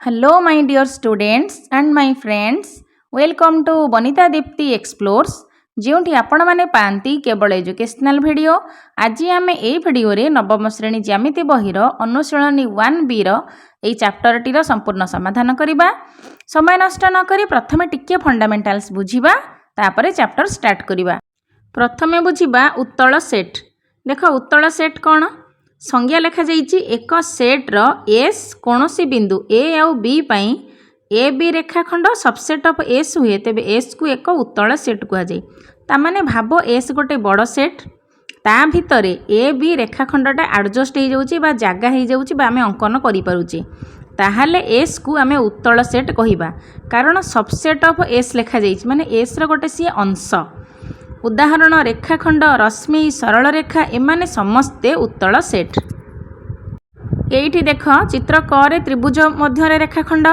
Hello, my dear students and my friends. Welcome to Bonita Dipti Explores. ଯେଉଁଠି ଆପଣମାନେ ପାଆନ୍ତି କେବଳ ଏଜୁକେଶନାଲ ଭିଡ଼ିଓ। ଆଜି ଆମେ ଏହି ଭିଡ଼ିଓରେ ନବମ ଶ୍ରେଣୀ ଜ୍ୟାମିତି ବହିର ଅନୁଶୀଳନୀ 1Bର ଏହି ଚାପ୍ଟରଟିର ସମ୍ପୂର୍ଣ୍ଣ ସମାଧାନ କରିବା। ସମୟ ନଷ୍ଟ ନ କରି ପ୍ରଥମେ ଟିକିଏ ଫଣ୍ଡାମେଣ୍ଟାଲ୍ସ ବୁଝିବା, ତାପରେ ଚାପ୍ଟର ଷ୍ଟାର୍ଟ କରିବା। ପ୍ରଥମେ ବୁଝିବା ଉତ୍ତଳ ସେଟ୍। ଦେଖ ଉତ୍ତଳ ସେଟ୍ କ'ଣ? संज्ञा लेखा जाइए एक सेट्र एस कौन सी बिंदु ए आउ बी पाई ए बी रेखाखंड सबसेट ऑफ एस हुए तेबे एस को एक उत्तल सेट कहुए। तामाने भाव एस गोटे बड़ सेट ता भितर ए बी रेखाखंडटा एडजस्ट हो जाउची बा जागा हो जाउची बा आमे अंकन करि पारुचे, ताहाले एस को आमे उत्तल सेट कहिबा। कारण सबसेट ऑफ एस लेखा जाइए माने एस रो गोटे सी अंश। उदाहरण रेखाखंड रश्मि सरल रेखा एमाने समस्ते उत्तल सेट। एइठी देख चित्र क रे त्रिभुज मध्य रेखाखंड,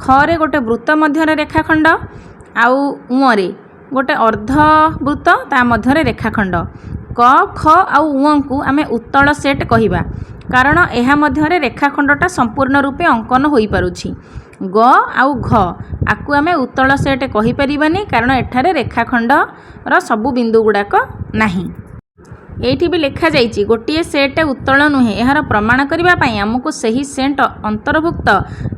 ख रे गोटे वृत्त मध्य रेखाखंड आउ उ रे गोटे अर्ध वृत्त ता मध्य रेखाखंड। क ख आउ उ को आमे उत्तल सेट कहिबा कारण एहा मध्य रेखाखंडटा संपूर्ण रूपे अंकन होई पारुछि। ग आउ घ आकु आमे उत्तल सेट कहि परिबानी कारण एठारे रेखाखंड र सबु बिंदु गुडाक नाही। एठी भी लेखा जाइछि गोटिए सेट उत्तल नुहे। एहार प्रमाण करिबा पई हमकु सही सेट अंतर्भुक्त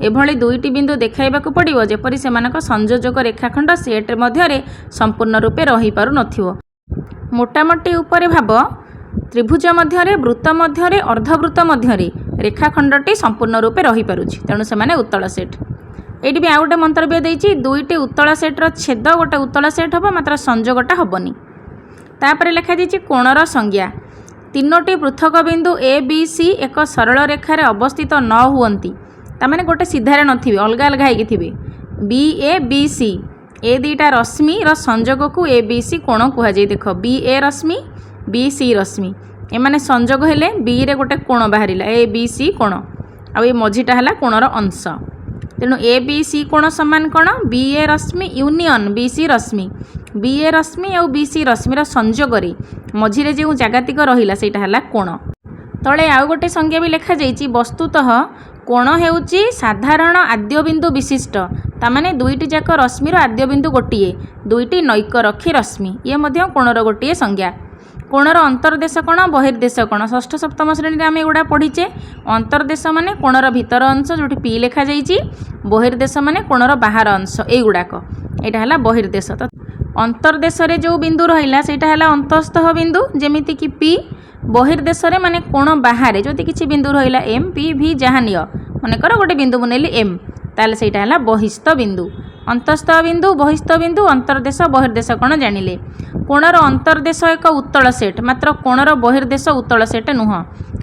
एभली दुईटी बिंदु देखाइबाकू पड़िबो जेपरि सेमानक संयोजक रेखाखंड सेट मध्यरे संपूर्ण रूपे रही पारु नथिवो। मोटामोटी उपरे भाव त्रिभुज मध्यरे वृत्त मध्यरे अर्धवृत्त मध्यरे रेखाखंडटी संपूर्ण रूपे रही पारुछि, तेणु सेमाने उत्तल सेट। एठी भी आ गोटे मंतव्य देइछि दुईटी उत्तल सेट्र छेद गोटे उत्तल सेट हबो मात्र संयोगटा हबोनी। तापर लेखा जाइछि कोणर संज्ञा। तीनोटी पृथक बिंदु ए बी सी एक सरल रेखारे अवस्थित न हुअंती, तामाने गोटे सीधारे नथिबे अलगा अलगा हेकि थिबे। बी ए बी सी ए दुईटा रश्मि र संयोग को ए बी सी कोण कुहा जाय। देख बी ए रश्मि बी सी रश्मि एमाने संयोग हेले बी रे गोटे कोण बाहरिला ए बी सी कोण आ ए मझीटा हला कोणर अंश। तेणु ए बी सी कोण समान कोण बी ए रश्मि यूनियन बी सी रश्मि। बी ए रश्मि और बी सी रश्मिर संयोग मझिरे जो जगातिक रहिला सेटा हला कोण। तले आउ गोटे संज्ञा भी लेखा जाइछि वस्तुतः कोण हेउछि साधारण आद्य बिंदु विशिष्ट, तामाने दुईटी जाक रश्मिर आद्य बिंदु गोटिए दुईटी नैकरक्षी रश्मि ये मध्य कोणर गोटिए संज्ञा। कोणर अंतर्देश कोण बहिर्देश कोण षष्ठ सप्तम श्रेणी आम एगुड़ा पढ़ीचे। अंतर्देश माने कोणर भितर अंश जोटी पी लेखा जाइछि, बहिर्देश माने कोणर बाहर अंश एगुड़ाक एटा हला बहिर्देश। तो अंतर्देश रे जो बिंदु रहिला सेटा हला अंतस्थः बिंदु जेमिति कि पी। बहिर्देश रे माने कोण बाहर जदि किछि बिंदु रहिला एम पी भी जहा निय मनेकर गोटे बिंदु मुनेली एम ताले सेटा हला बहिस्थ बिंदु। अंतस्थ बिंदु बहिस्थ बिंदु अंतर्देश बहिर्देश कोण जानिले। कोणर अंतर्देश एक उत्तल सेट मात्र कोणर बहिर्देश उत्तल सेट नुह।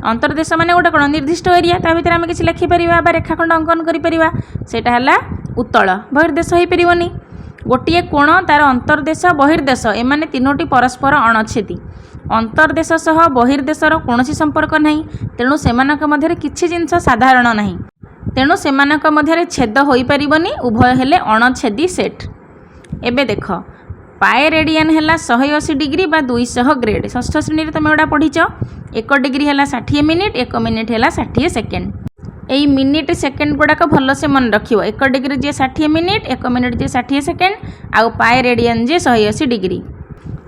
अंतर्देश माने गोटे कोण निर्दिष्ट एरिया ता भितर आमे किछि लिखि परिबा बा रेखाखंड अंकन करि परिबा सेटा हला उत्तल। बहिर्देश होई परिबोनी। गोटिए कोण तार अंतर्देश बहिर्देश एमाने तीनोटी परस्पर अणछेदी। अंतर्देश सह बहिर्देशर कोनोसी संपर्क नाही, तेणु सेमानक मध्यरे किछि जिंस साधारण नाही, तेणु सेमानक मध्यरे छेद होई परिबोनी। उभय हेले अणछेदी सेट। एबे देख पाए रेडियन है 180 डिग्री बा 200 ग्रेड। षष्ठ श्रेणी तुम एटा पढ़ीच। 1 डिग्री है 60 मिनिट, 1 मिनिट है 60 सेकेंड। यही मिनिट सेकेंड गुड़ाक भलसे मन रख। 1 डिग्री जे 60 मिनिट, 1 मिनिट जे 60 सेकेंड, आउ पाए रेडियन जे 180 डिग्री।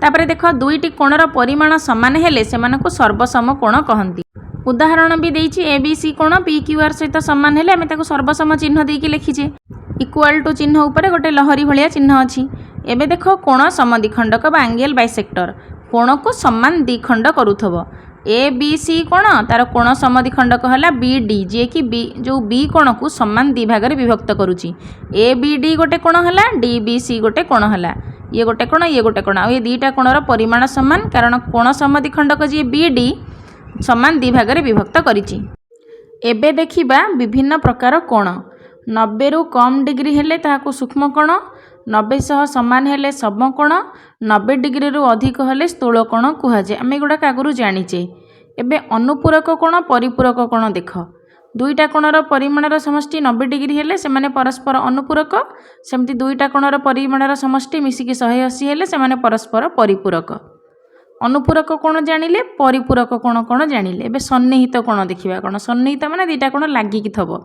तापर देख दुईटी कोणर परिमाण समान हेले सेमानकु सर्वसम कोण कहंती। उदाहरण भी देइछि ए बी सी कोण पी क्यू आर सहित समान हेले आमे ताकु सर्वसम चिन्ह देकी लिखिछे। इक्वल टू चिन्ह ऊपर गोटे लहरी भलिया चिन्ह अछि। एबे देख कोण समद्विखंडक बा एंगल बाइसेक्टर कोण को समान द्विखंड करूथबो। ए बी सी कोण तार कोण समद्विखंडक हला बी डी जे कि बी जो बी कोण को समान दि भाग रे विभक्त करूची। ए बी डी गोटे कोण हला, डी बी सी गोटे कोण हला। ये गोटे कोण ये गोटे कोण आ ये दुईटा कोणर परिमाण समान कारण कोण समद्विखंडक जे बी डी समान दि भाग रे विभक्त करिची। एबे देखिबा विभिन्न प्रकार कोण। 90 रु कम डिग्री हेले ताहाको सूक्ष्म कोण, 90 सह समान हेले समकोण, 90 डिग्री रु अधिक हेले स्थूल कोण कुहाजे। आमे गुडा आगुरु जानिचे। एबे अनुपूरक कोण परिपूरक कोण देख। दुईटा कोणर परिमाणर समष्टि 90 डिग्री हेले सेमाने परस्पर अनुपूरक, सेमति दुईटा कोणर परिमाणर समष्टि मिसिकी 180 हेले सेमाने परस्पर परिपूरक। अनुपूरक कोण जानिले, परिपूरक कोण कोण जानिले। एबे सन्निहित कोण देखिबा। कोण सन्निहित माने दुईटा कोण लागिकी थबो।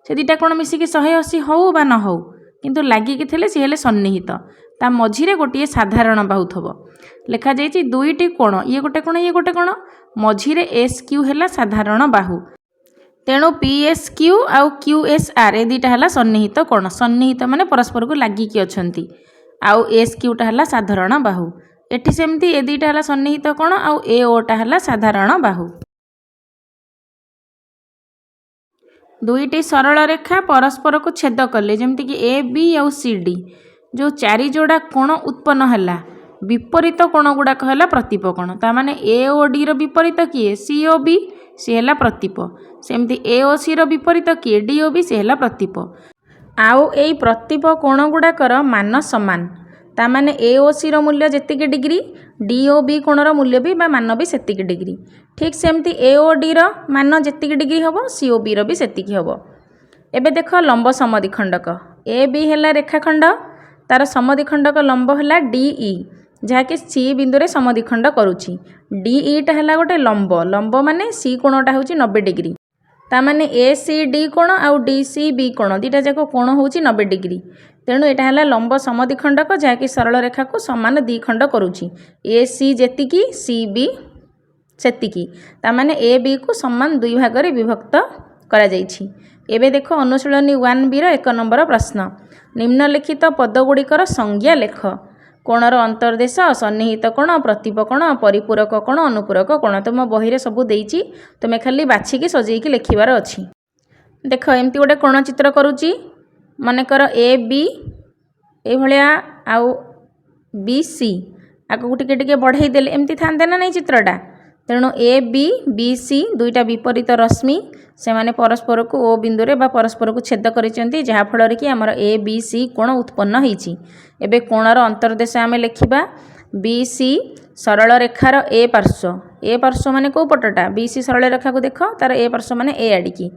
से दुईटा कोण मिसिकी 180 हौ बा न हौ किंतु लागिकी थिले सी हेले सन्निहित ता मझिरे गोटे साधारण बाहु थबो लिखा जाइछि दुईटी कोण ये गोटे कोण मझिरे एस क्यू हेला साधारण बाहु तेणु पीएस क्यू आउ क्यूएसआर ए दुईटा है सन्निहित कोण सन्निहित माने परस्पर को लागिकी अछंती आउ एस क्यूटा है साधारण बाहु एठी सेमती ए दुईटा है सन्निहित कोण आउ ए ओटा है साधारण बाहु दुईटी सरल रेखा परस्पर को छेद कले जमती कि ए बी आउ सी डी जो चारि जोड़ा कोण उत्पन्न है विपरीत कोण गुड़ाक है प्रतिप कोण ताने ए ओ डी विपरीत किए सी ओ बी सी है प्रतिप सेमती ए ओ सी विपरीत किए डी ओ बी सी है प्रतिप आउ एई प्रतिप कोण गुड़ाकर मान समान ताने ए ओ सी मूल्य जेतिकी डिग्री डी ओ बी कोणर मूल्य भी बा मान भी सेतिकी डिग्री ठीक सेमती ए ओ डी मान जेतिकी डिग्री हम सी ओ बी भी सेतिकी हम एबे देख लंब समद्विखंडक ए बी है रेखाखंड तार समद्विखंडक लंब है डी ई जहाँकि सी बिंदु रे समद्विखंड करुछि डी ईटा है गोटे लंब लंब माने सी कोणटा होछि 90 डिग्री ताने ए सी डी कोण आउ डी सी बी कोण दुईटा जाक कोण होछि 90 डिग्री तेणु यहाँ है लंब समद्विखंडक जहाँकि सरल रेखा को समान दी खंड करुछि ए सी जेतिकी सी बी सेतिकी ताने ए बी को समान दुई भाग रे विभक्त करा जाइछि एबे देखो अनुशीलनी 1 बी रो 1 नंबर प्रश्न निम्नलिखित पदगुड़िकर संज्ञा लेख कोणर अंतर्देश सन्निहित कोण प्रतिप कोण परिपूरक कोण अनुपूरक कोण तुम बही सबू देइछि तुमे खाली बाछिकी सजेइकी लिखिबार अछि देख एमती गोटे कोण चित्र करुछि मनकर ए बी ए भलिया आउ बी सी आगु टिके टिके बढ़ाई देले एमती थांते ना नहीं चित्रटा तेणु ए बी बी सी दुईटा विपरीत रश्मि से माने परस्पर को ओ बिंदु रे बा परस्पर को छेद करिसेंती जहा फल कि आमर ए बी सी कोण उत्पन्न होईछि एबे कोणर अंतर्देश आमे लेखिबा बी सी सरल रेखार ए पार्श्व माने को पटटा बी सी सरल रेखा को देख तार ए पार्श्व माने ए आडिकी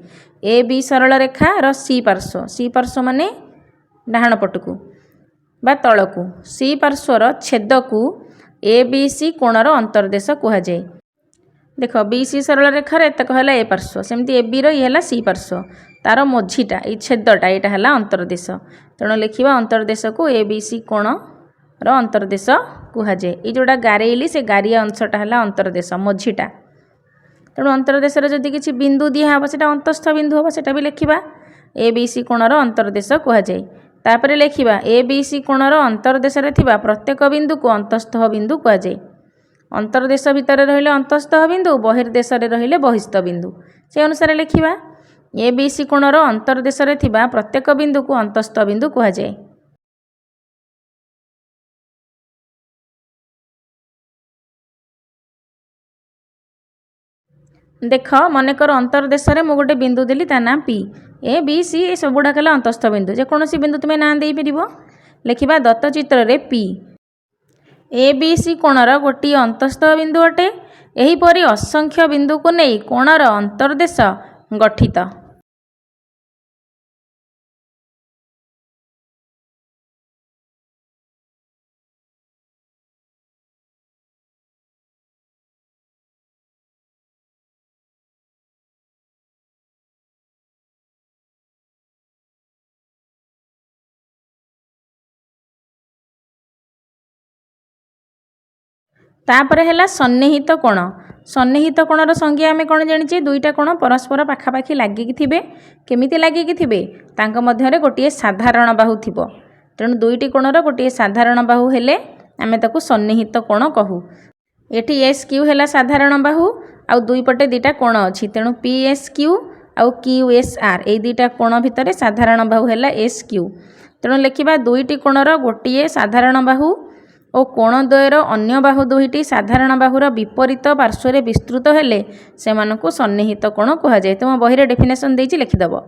ए बी सरल रेखार सी पार्श्व माने डाहाण पटकू बा तळकू सी पार्श्वर छेद को ए बी सी कोणर अंतर्देश कुहा जाए देख बी सी सरल रेखार एतक है ए पार्श्व सेमती ए बी रहा सी पार्श्व तार मझीटा ये छेदटा यहाँ है अंतर्देश तेणु लिखा अंतर्देश को ए बी सी कोण अंतर्देश कुहाए ये जोड़ा गारेली से गारिया अंशटा है अंतर्देश मझीटा तेणु अंतर्देश जदि किसी बिंदु दिहब से अंतस्थ बिंदु हम से भी लिखा ए बी सी कोणर अंतर्देश कुहाए तापर लिखा ए बी सी कोणर अंतर्देश प्रत्येक बिंदु को अंतस्थ बिंदु कुहाए अंतर्देश भितर रहिले अंतस्थ बिंदु बहिर्देश रहिले बहिस्थ बिंदु से अनुसार लिखा ए बी सी कोणर अंतर्देश प्रत्येक बिंदु को अंतस्थ बिंदु कुहाए देख मनकर अंतर्देश में गोटे बिंदु देली ता ना पी ए बी सी ए सब गुड़ाक अंतस्थ बिंदु जेकोसी बिंदु तुम्हें ना दे पार लिखा दत्त चित्र रे पी ए बी सी कोणर गोटे अंतस्थ बिंदु अटे एहीपरि असंख्य बिंदु को नहीं कोणर अंतर्देश गठित। तापर है सन्निहित कोण सन्निहित कोणर संज्ञा आम कौन जानी दुईटा कोण परस्पर पाखापाखि लगिकी थे केमिति लगिकी थे तांक मध्यरे गोटे साधारण बाहु थिबो तेणु दुईटी कोणर गोटे साधारण बाहु हेले आमे ताकू सन्निहित कोण कहू एटी एस क्यू है साधारण बाहु आउ दुई पटे दुईटा कोण अच्छी तेणु पी एस क्यू आउ क्यू एस आर ये दुईटा कोण भितर साधारण बाहु है एस क्यू तेणु लिखा दुईटी कोणर गोटे साधारण बाहु और कोणद्वयर अन्य बाहु दुईटी साधारण बाहुर विपरीत पार्श्व विस्तृत हेले सेमानकु सन्निहित कोण कुहाଯାଏ। तुम बही डेफिनेशन देछि लिखिदब।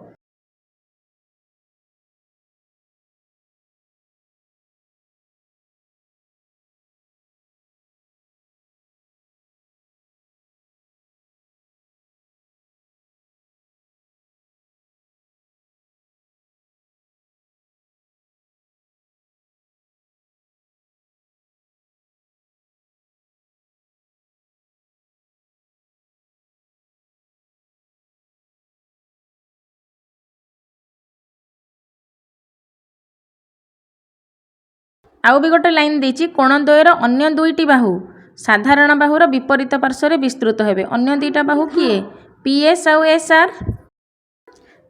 आउ भी गोटे लाइन देछि कोण द्वयर अन्य दुईटी बाहु साधारण बाहुर विपरीत पार्श्व विस्तृत हेबे। अन्य दुईटा बाहु किए पीएस आउ एसआर।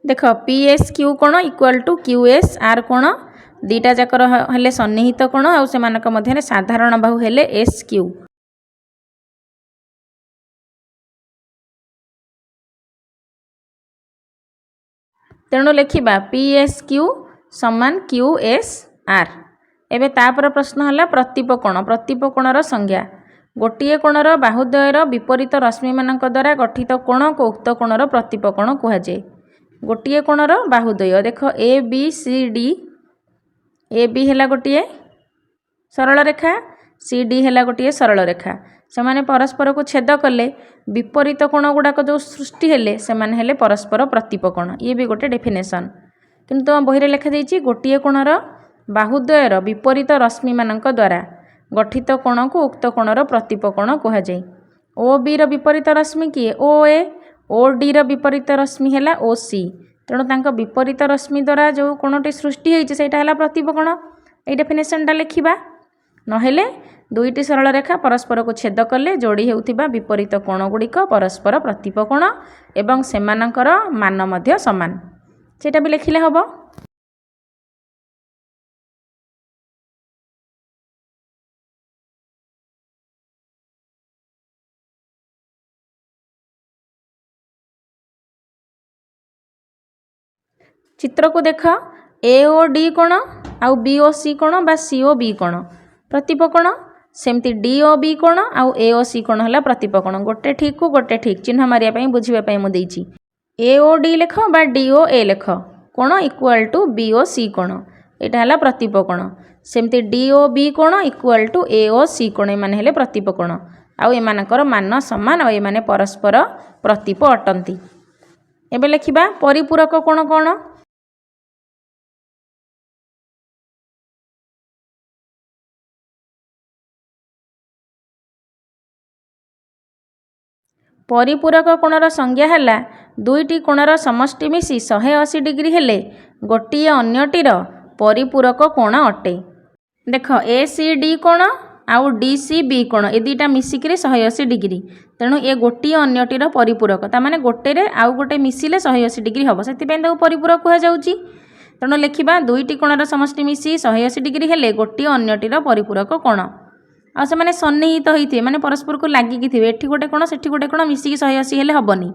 देख पीएस क्यू कोण इक्वाल टू क्यूएस आर कोण दीटा जाकर हेले सन्निहित कोण आउ सेमानक मध्यरे साधारण बाहु हेले एस क्यू। तेणु लिखिबा पीएस क्यू समान क्यूएस आर। एबे तापर प्रश्न हला प्रतीप कोण। प्रतीप कोणर संज्ञा गोटे कोणर बाहुद्वयर विपरीत रश्मि मानक द्वारा गठित कोण को उक्त कोणर प्रतीप कोण कुहाଯାଏ। गोटे कोणर बाहुद्वय देख A B C D. A B है गोटे सरल रेखा सी डी है गोटे सरल रेखा से परस्पर को छेद कले विपरीत कोण गुड़ाक जो सृष्टि हेले सेमाने हेले परस्पर प्रतीप कोण। ये भी गोटे डेफिनेशन किंतु तुम बही लिखा जाइए गोटे कोणर बाहुद्वयर विपरीत रश्मि मानक द्वारा गठित कोण को उक्त कोणर प्रतीप कोण कुहाଯାଏ। ओ बी र विपरीत रश्मि किए ओ ए। ओ डी र विपरीत रश्मि है ओ सी। तेणु तांक विपरीत रश्मि द्वारा जो कोणटी सृष्टि होइछि सेटा हला प्रतीप कोण। ए डेफिनेशनटा लिखिबा नहेले दुईटी सरल रेखा परस्पर को छेद कले जोड़ी हेउथिबा विपरीत कोण गुड़िक परस्पर प्रतीप कोण एवं सेमानकर मान मध्य समान सेटा भी लिखिले हबो। चित्र को देख ए ओ डी कोण आउ बी ओ सी कोण बा सी ओ बी कोण प्रतीप कोण सेमती डी ओ बी कोण आउ ए ओ सी कोण हला प्रतीप कोण। गोटे ठीक को गोटे ठीक चिन्ह मारिया पई बुझिबा पई मु देइछि। ए ओ डी लेख बा डी ओ ए लेख कोण equal to B O C कोण एटा हला प्रतीप कोण। सेमती डी ओ बी कोण equal to A O C कोण एमाने हेले प्रतीप कोण आउ एमानकर मान समान आउ एमाने परस्पर प्रतीप अटंती। एबे लिखिबा परिपूरक कोण कोण। परिपूरक कोणर संज्ञा हला दुईटी कोणर समष्टि मिसी 180 डिग्री हेले गोटे अन्यटीर परिपूरक कोण अटे। देख ए सी डी कोण आउ डी सी बी कोण ए दुईटा मिसिक 180 डिग्री तेणु ए गोटे अन्यटीर परिपूरक तामाने गोटे आउ गोटे मिसिले 180 डिग्री हम से परिपूरक कहुच्छी। तेणु लिखिबा दुईटी कोणर समष्टि मिसी 180 डिग्री हेले गोटे अन्यटीर परिपूरक कोण आ से माने सन्निहित होइथे माने परस्पर को लागिकी थिबे एठी गोटे कोण सेठी गोटे कोण मिसिकी 180 हेले हबनी।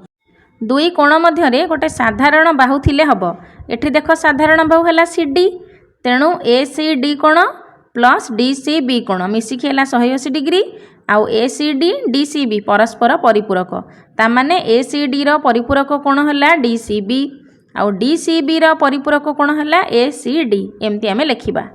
दुई कोण मध्यरे गोटे साधारण बाहु थिले हब। एठी देख साधारण बाहु हला सी डी तेणु ए सी डी कोण प्लस डी सी बी कोण मिसिकी हला 180 डिग्री आउ A C D D C B परस्पर परिपूरक तामाने ए सी डी रो परिपूरक कोण हला डी सी बी आउ डी सी बी रो परिपूरक कोण हला ए सी डी एमती आमे लिखिबा।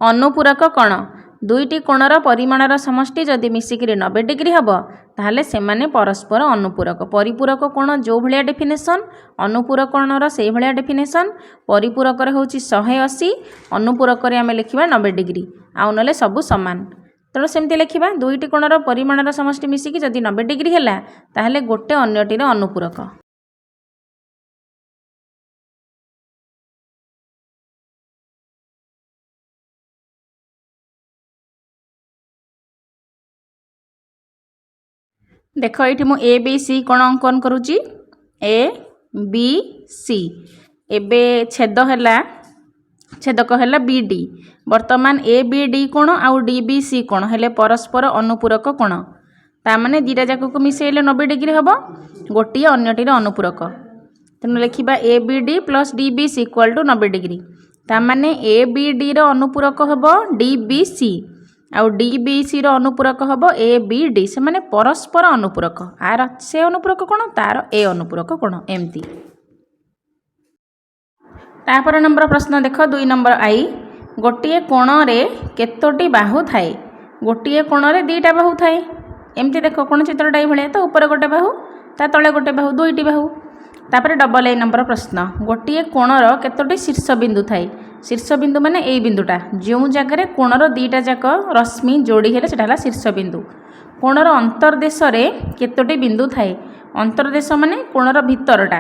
अनुपूरक कोण दुईटी कोणर परिमाणर समष्टि जदि मिसिकी 90 डिग्री हम ताहले सेमाने परस्पर अनुपूरक। परिपूरक कोण जो भलिया डेफिनेशन अनुपूरक कोणर से भलिया डेफिनेशन। परिपूरक होची 180 अनुपूरक आमे लिखिबा 90 डिग्री आउ नले सबु समान। तेणु सेमती लिखिबा दुईटी कोणर परिमाणर समष्टि मिसिकी जदि 90 डिग्री हैला ताहले गोटे अन्यटीर अनुपूरक। देख ये मु ए बी सी कोण अंकन करुच्ची ए बी सी एबे छेद है छेदक है बी डी वर्तमान ए बी डी कोण आउ डी बी सी कोण हेले परस्पर अनुपूरक कोण तामाने दीटा जाक को मिसेले 90 डिग्री हम गोटे अन्यटीर अनुपूरक। तेणु लिखिबा A B D plus D B C equal to 90 degree तामाने ए बी डी रो अनुपूरक हम डी बी सी आउ डी बी सी रो अनुपूरक हम ए बी डी से माने परस्पर अनुपूरक आर से अनुपूरक कोण तार ए अनुपूरक कोण एमती। तापर नंबर प्रश्न देख 2 नंबर आई गोटे कोण रे केतोटी बाहु थाए। गोटे कोण रे दीटा बाहु थाए एमती देख कोण चित्रटा ये तो ऊपर गोटे बाहु ता तले गोटे बाहु दुईटी बाहु। तापर डबल ए नंबर प्रश्न गोटे कोणर केतोटी शीर्षबिंदु थाए शीर्षबिंदु माने एई बिंदुटा जो जगार कोणर दीटा जाक रश्मि जोड़ी हेले सेटा शीर्षबिंदु। कोणर अंतर्देश रे केतोटी बिंदु थाए अंतर्देश माने कोणर भितरटा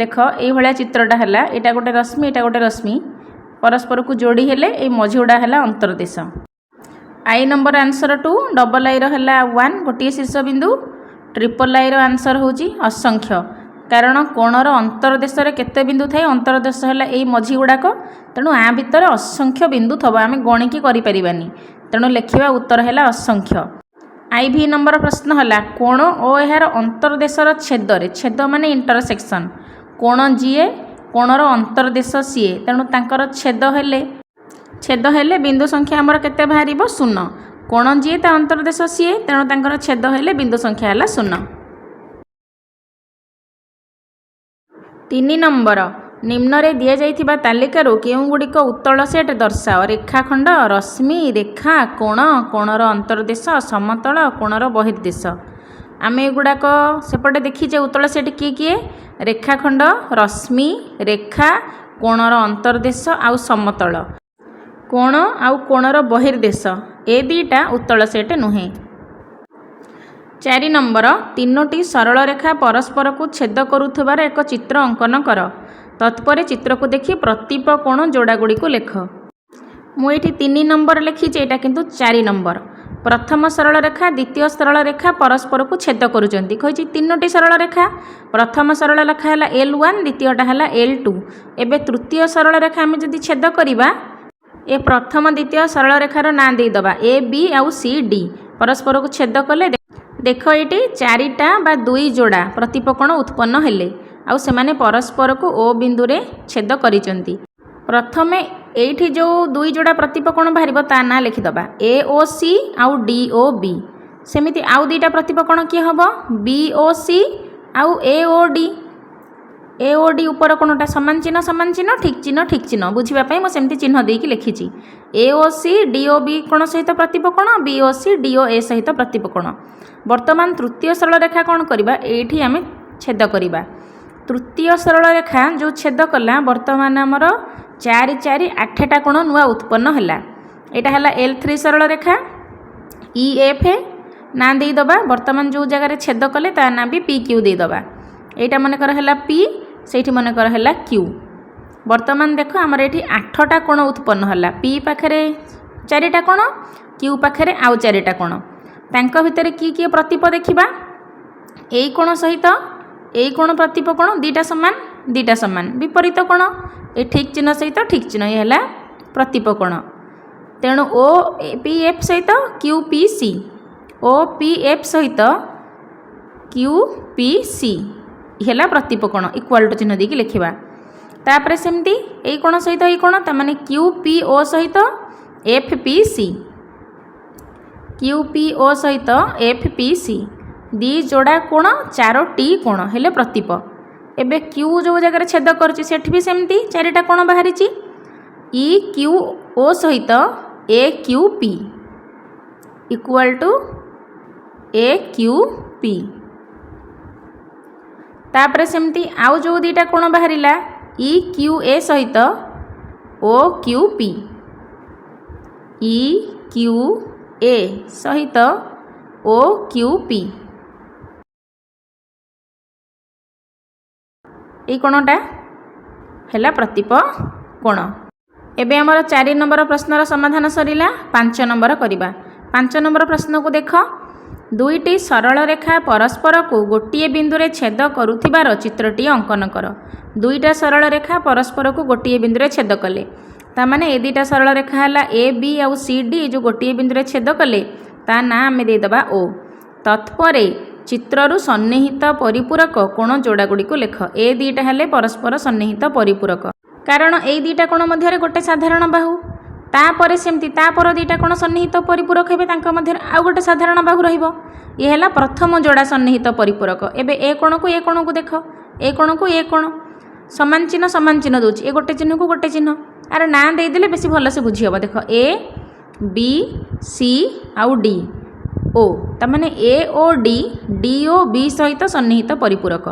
देख ये भाया चित्रटा है यहाँ गोटे रश्मि परस्पर को जोड़ी हेले ये मझीगुड़ा है अंतर्देश। I number answer 2 double I रहा 1 गोटे शीर्षबिंदु ट्रिपल आई आंसर होची असंख्य कारण कोणर अंतर्देश केते बिंदु थाए अंतर्देश है यही मझीगुड़ाक तेणु आ भितर असंख्य बिंदु थब आम गणिकी करें तेणु लिखा उत्तर है असंख्य। आई भी नंबर प्रश्न है कोण और यार अंतर्देशर छेद माने इंटरसेक्शन कोण जीए कोणर अंतर्देश सीए तेणु तांकर छेद हेले बिंदु संख्या आमर केते बाहर 0 कोण जीए ता अंतर्देश सीए तेणु तांकर छेद हेले बिंदु संख्या है 0। 3 नंबर निम्न रे दिया जाइथिबा तालिकारु केउं गुड़िक उत्तल सेट दर्शाओ रेखाखंड रश्मि रेखा कोण कोणर अंतर्देश समतल कोणर बहिर्देश। आम एगुड़ाक सेपटे देखीचे उत्तल सेट किए किए रेखाखंड रश्मि रेखा कोणर अंतर्देश आउ समतल कोण आउ कोणर बहिर्देश ए दीटा उत्तल सेट नुहे। 4 नंबर 3टी सरल रेखा परस्पर को छेद करुथबार एक चित्र अंकन कर तत्पर चित्र को देखि प्रतीप कोण जोड़ागुड़ी को लेख। मुझे 3 नंबर लिखी यहाँ किंतु 4 नंबर प्रथम सरल रेखा द्वितीय सरल रेखा परस्पर को छेद करुँच कही 3टी सरल रेखा प्रथम सरल रेखा है L1 द्वितीयटा है L2 एवं तृतीय सरल रेखा आम जदि छेद करवा ए प्रथम द्वितीय सरल रेखार ना देदेबा ए बी आउ सी डी परस्पर को छेद कले देख ये 4टा बा 2 जोड़ा प्रतिपकोण उत्पन्न हेले आउ सेमाने परस्पर को ओ बिंदु रे छेद करिसंती। प्रथमे एठी जो 2 जोड़ा प्रतिपकोण बाहरिबो ता ना लिखिदबा ए ओ सी आउ डी ओ बी सेमिति आउ 2टा प्रतिपकोण कि हबो बी ओ सी आउ ए ओ डी ऊपर कोणटा समान चिन्ह ठीक चिन्ह बुझिबा मो सेमती चिन्ह देकी लिखिची ए O C D O B कोण सहित प्रतिपकोण B O C D O ए सहित प्रतिपकोण। वर्तमान तृतीय सरल रेखा कौन करवा एठी आमे छेद करवा तृतीय सरल रेखा जो छेद कला वर्तमान आमर 4 4 8टा कोण नुआ उत्पन्न हैला एटा हैला L3 सरल रेखा ई एफ ना देदबा वर्तमान जो जगह छेद कले ता ना भी पी क्यू देदबा एटा मनकर हैला पी सेठी मनकर हैला क्यू। वर्तमान देख आमर एठी 8टा कोण उत्पन्न हैला पी पाखरे 4टा कोण क्यू पाखरे आउ 4टा कोण तांको भितर किए प्रतीप देखिबा एई कोण सहित एई कोण प्रतीप कोण 2टा समान विपरीत कोण ए ठीक चिन्ह सहित ठीक चिन्ह ये हैला प्रतीप कोण तेणु ओ पी एफ सहित Q P C O P F सहित क्यू पी सी हैला प्रतीप कोण इक्वल टू चिन्ह देकी लिखिबा तापरे सेमती एई कोण सहित एई कोण ता माने क्यू पी ओ सहित F P C Q P O सहित एफ पी सी 2 जोड़ा कोण 4टी कोण हेले प्रतीप एबे क्यू जो जगह छेद करछि सेठी भी सेमती 4टा कोण बाहरिछि ई क्यू ओ सहित A Q P equal to A Q P तापरे सेमती आउ जो 2टा कोण बाहरिला ई क्यू ए सहित O Q P E Q A सहित ओ क्यू पी ये कोणटा है प्रतीप कोण। एबे हमर 4 नंबर प्रश्नर समाधान सरिला 5 नंबर करवा 5 नंबर प्रश्न को देख 2टी सरल रेखा परस्पर को गोटे बिंदु रे छेद करुथिबार चित्रटी अंकन कर 2टा सरल रेखा परस्पर को गोटे बिंदु रे छेद कले तामाने ए 2टा सरल रेखा है ए बी आउ सी डी जो गोटे बिंदु रे छेद कले ता ना आम देदेबा ओ तत्परे चित्रु सन्निहित परिपूरक कोण जोड़ागुड़ी को लेख ए 2टा हेले परस्पर सन्निहित परिपूरक कारण ए 2टा कोण मध्य गोटे साधारण बाहु तापर सेमती तापर 2टा कोण सन्निहित परिपूरक हेबे तांका मध्य आउ गोटे साधारण बाहु रहिबो ये हैला प्रथम जोड़ा सन्निहित परिपूरक एबे ए कोण को देख ए कोण को ए कोण समान चिन्ह दूची ए गोटे चिन्ह को गोटे चिन्ह आर ना देदेले बेसी भल से बुझी हम देख ए बी सी आउ डी ओ ताने ए ओ डी ओ बी सहित सन्निहित परिपूरक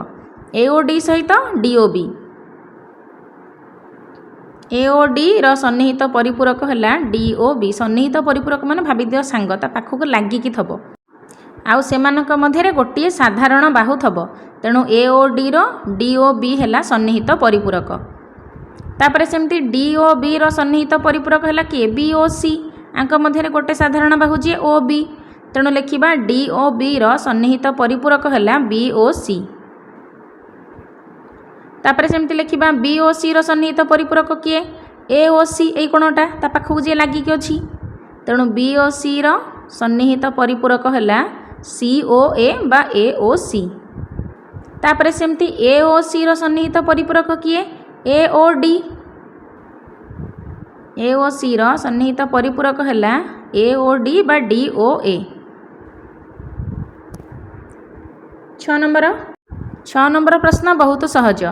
ए ओ डी सहित डी ओ बी ए ओ डी र सन्निहित परिपूरक है डी ओ बी सन्निहित परिपूरक माने भावी दियो सांग ता पाखक लागिकी थबो आउ सेमानक मध्यरे गोटे साधारण बाहु थबो तेणु ए O D rho D O B है सन्निहित परिपूरक तापर सेमती डी ओ बी रो सन्निहित परिपूरक है कि बी ओ सी आंक मध्यरे गोटे साधारण बाहु जे ओ बी तेणु लिखिबा डी ओ बी रो सन्निहित परिपूरक है बी ओ सी तापर सेमती लिखिबा बी ओ सी रो सन्निहित परिपूरक किए ए ओ सी ए कोणटा ता पाखक जे लागिकी अछि तेणु बी ओ सी रो सन्निहित परिपूरक है सी ओ ए बा ए ओ सी तापर सेमती ए ओ सी रो सन्निहित परिपूरक किए ए ओ डी ए ओ सी रो सन्निहित परिपूरक है ए ओ डी बा डी ओ ए 6 नंबर प्रश्न बहुत सहज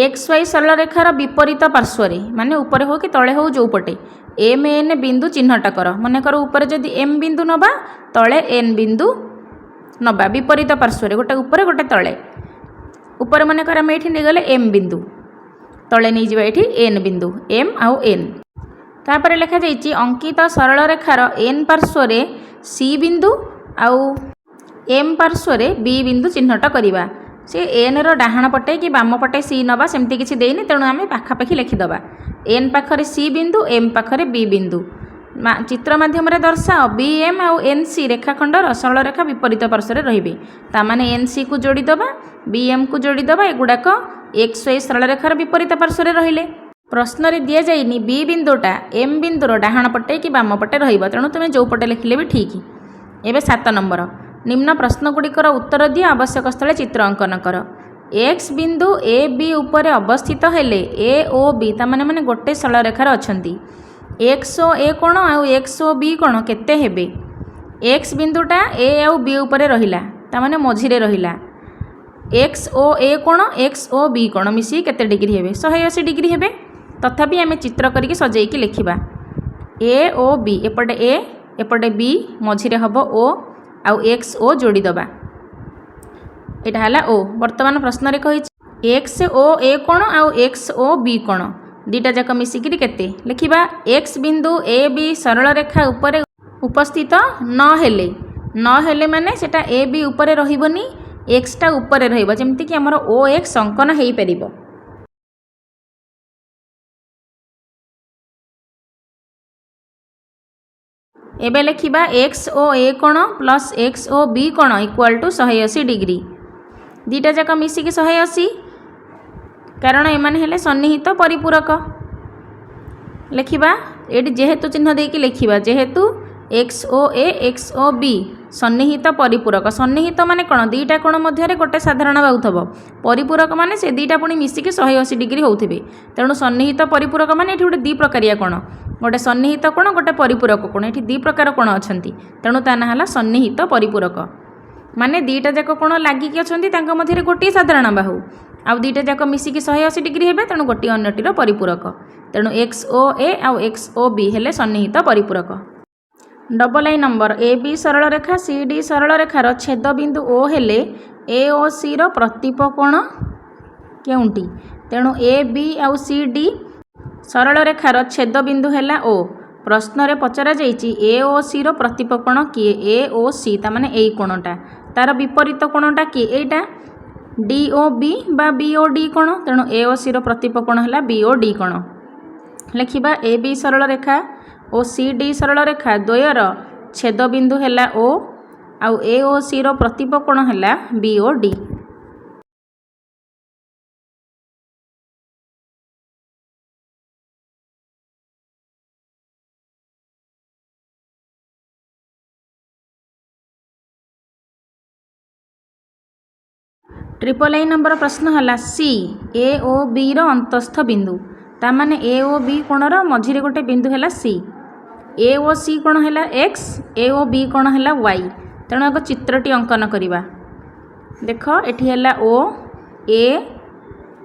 एक्स वाई सरल रेखार विपरीत पार्श्व माने ऊपर हो कि तले हो जो पटे एम एन बिंदु चिन्हट कर मन कर ऊपर जदि एम बिंदु नबा तले एन बिंदु नबा विपरीत पार्श्व गोटे ऊपर गोटे तले ऊपर मन कर आम ये गले एम बिंदु तले नहीं जावा ये एन बिंदु एम आउ एन तापर लिखा जाइए अंकित सरल रेखार एन पार्श्व सी बिंदु आउ एम पार्श्व बी बिंदु चिन्हट करवा से एन रो डाहाण पटे कि बाम पटे सी नबा सेमती किसी देनी तेणु आम पाखापाखि लिखिदबा एन पाखरे सी बिंदु एम पाखरे बी बिंदु चित्र माध्यम दर्शाओ बी एम आउ एन सी रेखाखंडर सरल रेखा विपरीत पार्श्व रही ताने एन सी को जोड़ीदबा बी एम को जोड़ीदबा एगुड़ाक एक्स वाई सरल रेखार विपरीत पार्श्व रहिले प्रश्न रे दिया जाइनी बी बिंदुटा एम बिंदुर डाहाण पटे कि बाम पटे रहिबा तेणु तुम जो पटे लिखिले भी ठीक एबे 7 नंबर निम्न प्रश्नगुड़िकर उत्तर दिए आवश्यक स्थले चित्र अंकन कर एक्स बिंदु ए बी उपर अवस्थित हेले ए ओ बी ताने माने गोटे सरल रेखार अछंती एक्स ओ ए कोण आउ एक्स ओ बी कोण केते हेबे एक्स बिंदुटा ए आउ बी उपर रहिला ताने मझिरे रहिला एक्स ओ ए कोण एक्स ओ बी कोण मिसी केते डिग्री हेबे 180 डिग्री हेबे तथापि आमे चित्र करिके सजेइकी लिखिबा ए ओ बी एपटे ए एपटे बी मझिरे हबो ओ आउ एक्स ओ जोड़ीदबा यहाँ है ओ वर्तमान प्रश्न रे कही एक्स ओ ए कोण आउ एक्स ओ बी कोण दीटा जाक मिसिकी केते लिखिबा एक्स बिंदु ए बी सरल रेखा उपरे उपस्थित न हेले माने सेटा ए बी उपरे रहिबनी एक्स टा उपरे रहिबो जेमति कि हमर ओ एक्स अंकन हेई परिबो एबे लिखिबा एक्स ओ ए कोण प्लस एक्स ओ बी कोण इक्वल टू 180 डिग्री दीटा जाक मिसिकी 180 कारण एमाने हेले सन्निहित परिपूरक लिखिबा एटी जेहेतु चिन्ह देकी लिखिबा जेहेतु एक्स ओ ए एक्स ओ बी सन्निहित परिपूरक सन्निहित माने कोण दीटा कोण मध्यरे गोटे साधारण बाहुथबो परिपूरक माने से दीटा पुणी मिसिकी 180 डिग्री होउथिबे तेणु सन्निहित परिपूरक माने एठी गोटे दी प्रकारिया कोण गोटे सन्निहित कोण गोटे परिपूरक कोण एठी दी प्रकार कोण अछंती तेणु ता ना हला सन्निहित परिपूरक माने दीटा जाक कोण लागिकी अछंती तांका मध्यरे गोटे साधारण बाहु आउ दीटा जाक मिसिकी 180 डिग्री हेबे तेणु गोटे अन्यटीर परिपूरक तेणु एक्स ओ ए आउ एक्स ओ बी हेले सन्निहित परिपूरक double I number A B सरल रेखा सी डी सरल रेखार छेद बिंदु ओ हेले ए ओ सी रो प्रतीप कोण केउंटी तेणु ए बी आउ सी डी सरल रेखार छेद बिंदु हेला ओ प्रश्न रे पचरा जाइछि ए ओ सी रो प्रतीप कोण किए ए ओ सी ता माने एई कोणटा तार विपरीत कोणटा कि एटा डी ओ बी बा बी ओ डी कोण तेणु ए ओ सी रो प्रतीप कोण हेला बी ओ डी कोण लिखिबा ए बी सरल रेखा ओ सी डी सरल रेखा द्वयर छेद बिंदु हेला ओ आउ ए ओ सी रो प्रतीप कोण हेला B O D triple I number प्रश्न है सी ए ओ बी रो अंतस्थ बिंदु तामाने ए ओ बी कोणर मझिरे गोटे बिंदु है सी ए ओ सी कोण है एक्स ए ओ बी कोण है वाई तेणु एक चित्रटी अंकन करवा देख एठी है ओ ए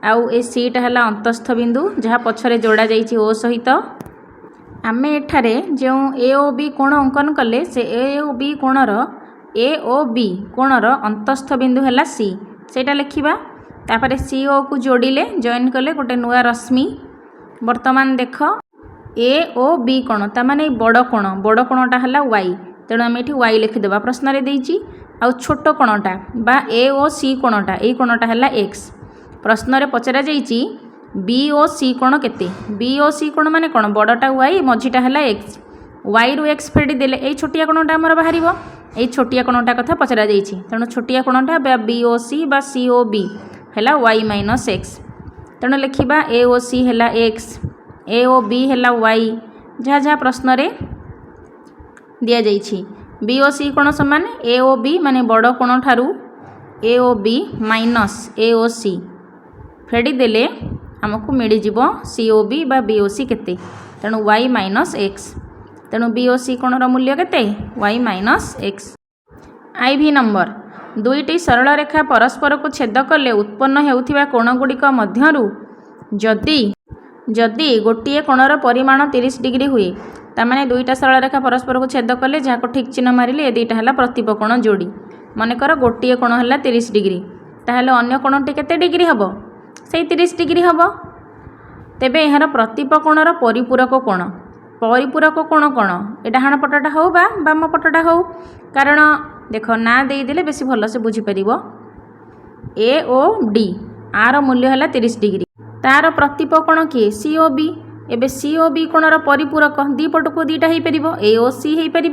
आउ ए सीटा है अंतस्थ बिंदु जहाँ पछरे जोड़ा जाइछि ओ सहित आमे एठारे जो ए ओ बी कोण अंकन कले से ए ओ बी कोणर ए ओ बी कोणर अंतस्थ बिंदु है सी सेटा लिखा तापर सी ओ को जोड़िले जॉइन कले गोटे नुआ रश्मि वर्तमान देख ए ओ बी कोण ताने बड़ कोणटा है वाई तेणु आम ये वाई लिखिदेवा प्रश्न रे देइछि आउ छोट कोणटा बा ए ओ सी कोणटा ये कोणटा है एक्स प्रश्न रे पचरा जाइछि बी ओ सी कोण केते बी ओ सी कोण माने कोण बड़टा वाई मझीटा है एक्स वाई रु एक्स फेडी देले ए छोटिया कोणटा हमर बाहरिबो ए छोटिया कोणटा कथा पचरा जाइछि तेणु छोटिया कोणटा बा बी ओ सी बा सी ओ बी है वाई माइनस एक्स तेणु लिखा ए ओ सी है एक्स ए ओ बी है वाई जहाँ जहाँ प्रश्न रे दिया जाइछि बी ओ सी कोण समान ए ओ बी माने बड़ कोण ठारू ए ओ बी माइनस ए ओ सी फेडी देले आमको मिल जीवो सी ओ बी बा बी ओ सी केते तेणु वाई माइनस एक्स तेणु बी ओ सी कोणर मूल्य केते Y minus X. IV number दुईटी सरल रेखा परस्पर को छेद कले उत्पन्न हेउथिबा कोणगुड़िक मध्यरु जदि जदि गोटे कोणर परिमाण 30 डिग्री हुए तामाने दुईटा सरल रेखा परस्पर को छेद कले जहाँ ठीक चिन्ह मारिले ए दुईटा है प्रतिपकोण जोड़ी मनकर गोटे कोण है 30 डिग्री ताहले अन्य कोणटी केते डिग्री हबो से 30 डिग्री हम तेबे यार प्रतिपकोणर परिपूरक कोण कोण ये डाहाण पटटा हो बा बाम पटटा हो कारण देख ना देदेले बेसी भल से बुझीपर ए ओ डी आर मूल्य है 30 डिग्री तार प्रतिपकोण किए सी ओ बी एबे सी ओ बी कोणर परिपूरक दी पट को दीटा हो पार ए ओ सी हो पार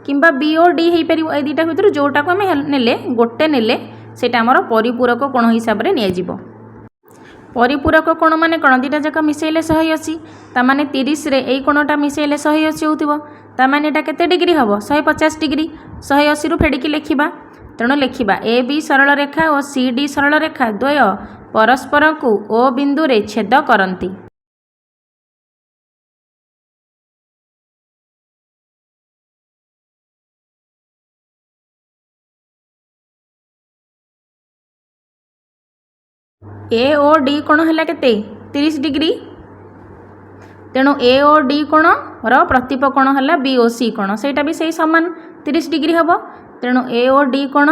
कि बी ओ डी हो पार ए दुटा भितर जोटा को आम नेले गोटे नेले सेटा आमर परिपूरक कोण हिसाब से नियाजिबो परिपूरक कोण माने कोण दुटा जाक मिसेले 180 तामाने 30 रे एई कोणटा मिसेले 180 होतिबो तामाने एटा केते डिग्री हबो 150 डिग्री 180 रु फेडिकी लिखिबा तेणु लिखिबा ए बी सरल रेखा और सी डी सरल रेखा द्वय परस्पर को ओ बिंदु रे छेद करंती ए ओ डी कोण है केते 30 डिग्री तेणु ए ओ डी कोण रो प्रतिपकोण है बी ओ सी कोण सेटा भी सही सामान 30 डिग्री हम तेणु ए ओ डी कोण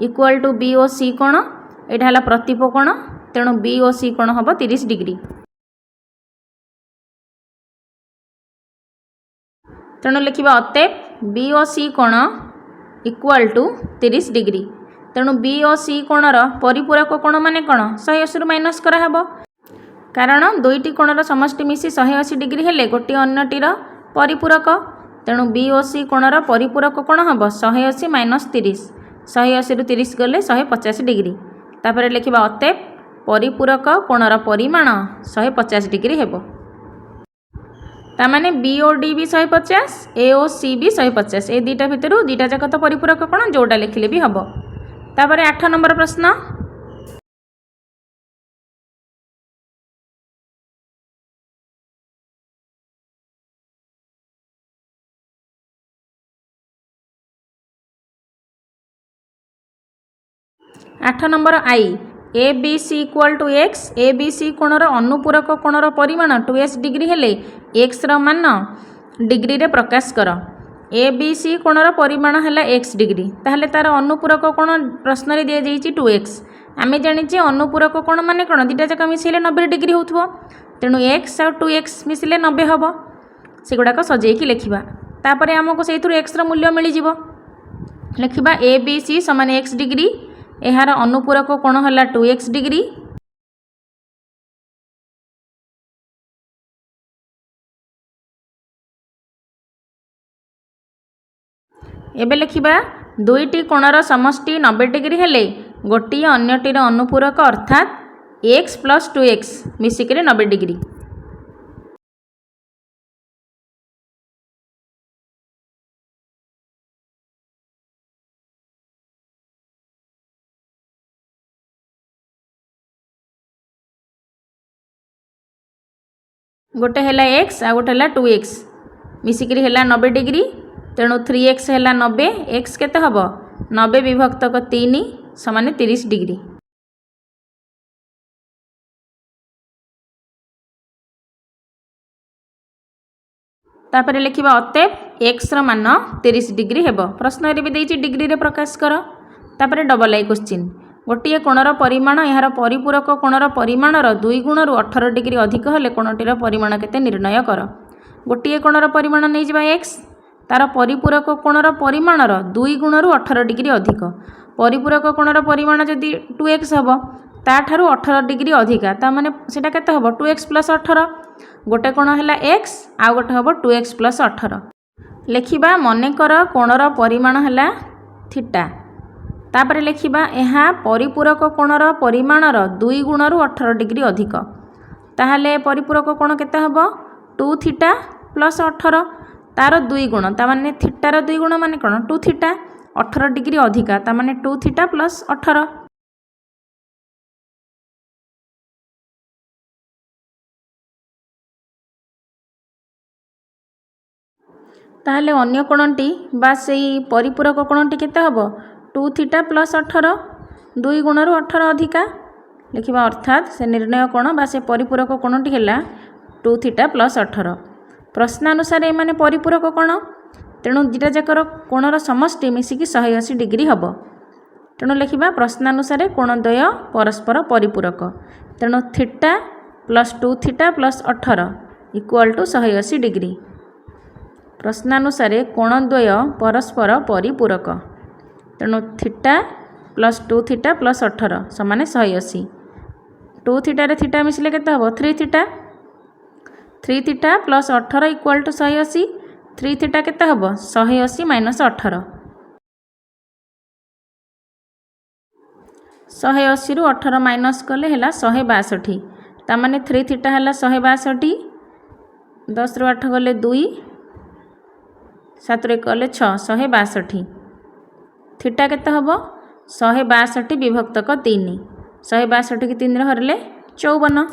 equal to B O C कोण एटा है प्रतिपकोण तेणु बी ओ सी कोण हम 30 डिग्री तेणु लिखा अतएव बी ओ सी कोण इक्वल टू 30 डिग्री तेणु बी ओ सी कोणर परिपूरक कोण माने कोण 180 माइनस कराहब कारण दुईटी कोणर समष्टि मिसी 180 डिग्री हेले गोटे अन्यटीर परिपूरक तेणु बी ओ सी कोणर परिपूरक कोण हम 180 माइनस 30 180 रु 30 गले 150 डिग्री तापर लिखा अतएव परिपूरक कोणर परिमाण 150 डिग्री हेबो तामाने बी ओ डी भी 150 ए ओ सी भी 150 ए दुईटा भितर दुईटा जाक तो परिपूरक कोण जोटा लिखिले भी हम तापर 8 नंबर प्रश्न 8 number I A B C equal to X A B C कोणर अनुपूरक कोणर परिमाण 2s डिग्री हेले एक्स मान डिग्री रे प्रकाश कर ए बी सी कोणर परिमाण है एक्स डिग्री ताहले तार अनुपूरक कोण प्रश्न रे दिया जाइछि 2x आमे जानिचे अनुपूरक कोण माने कोण दुटा जाक मिसेले 90 डिग्री होथबो तेणु x और 2x मिसेले 90 हबो सेगुडाक सजेकी लिखिबा तापरे हमको सेइथुर x र मूल्य मिली जिवो लिखिबा ए बी सी समान x डिग्री एहार अनुपूरक कोण हला 2x डिग्री एबे लिखिबा दुईटी कोणर समष्टि 90 डिग्री हेले गोटे अन्यटीर अनुपूरक अर्थात x प्लस 2x मिसिक 90 डिग्री गोटे है x आ गोटे है 2x मिसिक 90 डिग्री तेणु 3x है 90 x केते हम 90 विभक्त 3 समान 30 डिग्री तापर लिखा अतएव एक्स मान 30 डिग्री हेब। प्रश्न भी देती डिग्री रे प्रकाश कर। तापर डबल आई क्वेश्चन गोटे कोणर परिमाण यार परिपूरक कोणर परिमाणर 2 गुणरु 18 डिग्री अधिक हेले कोणटीर परिमाण केते निर्णय कर। गोटे कोणर परिमाण नहीं जा एक्स तार परिपूरक कोणर परिमाणर 2 गुणरु 18 डिग्री अधिक। परिपूरक कोणर परिमाण जदि 2x हम ताठारु 18 डिग्री अधिका ता माने सेटा केते हबो 2x + 18। गोटे कोण है x आउ गोटे हम 2x + 18। लिखा मनेकर कोणर परिमाण है थीटा। तापर लिखा यह परिपूरक कोणर परिमाणर 2 गुणरु 18 डिग्री अधिक। ताहले परिपूरक कोण केते हबो 2 थीटा + 18 तार 2 गुण ता माने थीटार 2 गुण माने कोण 2 थीटा 18 डिग्री अधिका ता माने 2 थीटा + 18। ताहले अन्य कोणटी बा सेई परिपूरक कोणटी केते हबो 2 थीटा + 18 2 गुणरु 18 अधिका। लिखा अर्थात से निर्णय कोण बा से परिपूरक कोणटी है 2 थीटा + 18। प्रश्नानुसार ये माने परिपूरक कोण तेणु दुटा जाकर कोणर समष्टि मिसिकी 180 डिग्री हम। तेणु लिखा प्रश्नानुसार कोणद्वय परस्पर परिपूरक तेणु थीटा + 2 थीटा + 18 = 180 डिग्री। प्रश्नानुसार कोणद्वय परस्पर परिपूरक तेणु थीटा + 2 थीटा + 18 समान 180। 2 थीटा रे थीटा मिसले केते हबो 3 थीटा 3 थीटा + 18 = 180। 3 थीटा केते हबो 180 - 18। 180 रु 18 माइनस कले है 162 ता माने 3 थीटा है 162 10 रु 8 गले 2 7 रे कले 6 162। थीटा केते हबो 162 विभक्तक 3 162 की 3 रे हरले 54।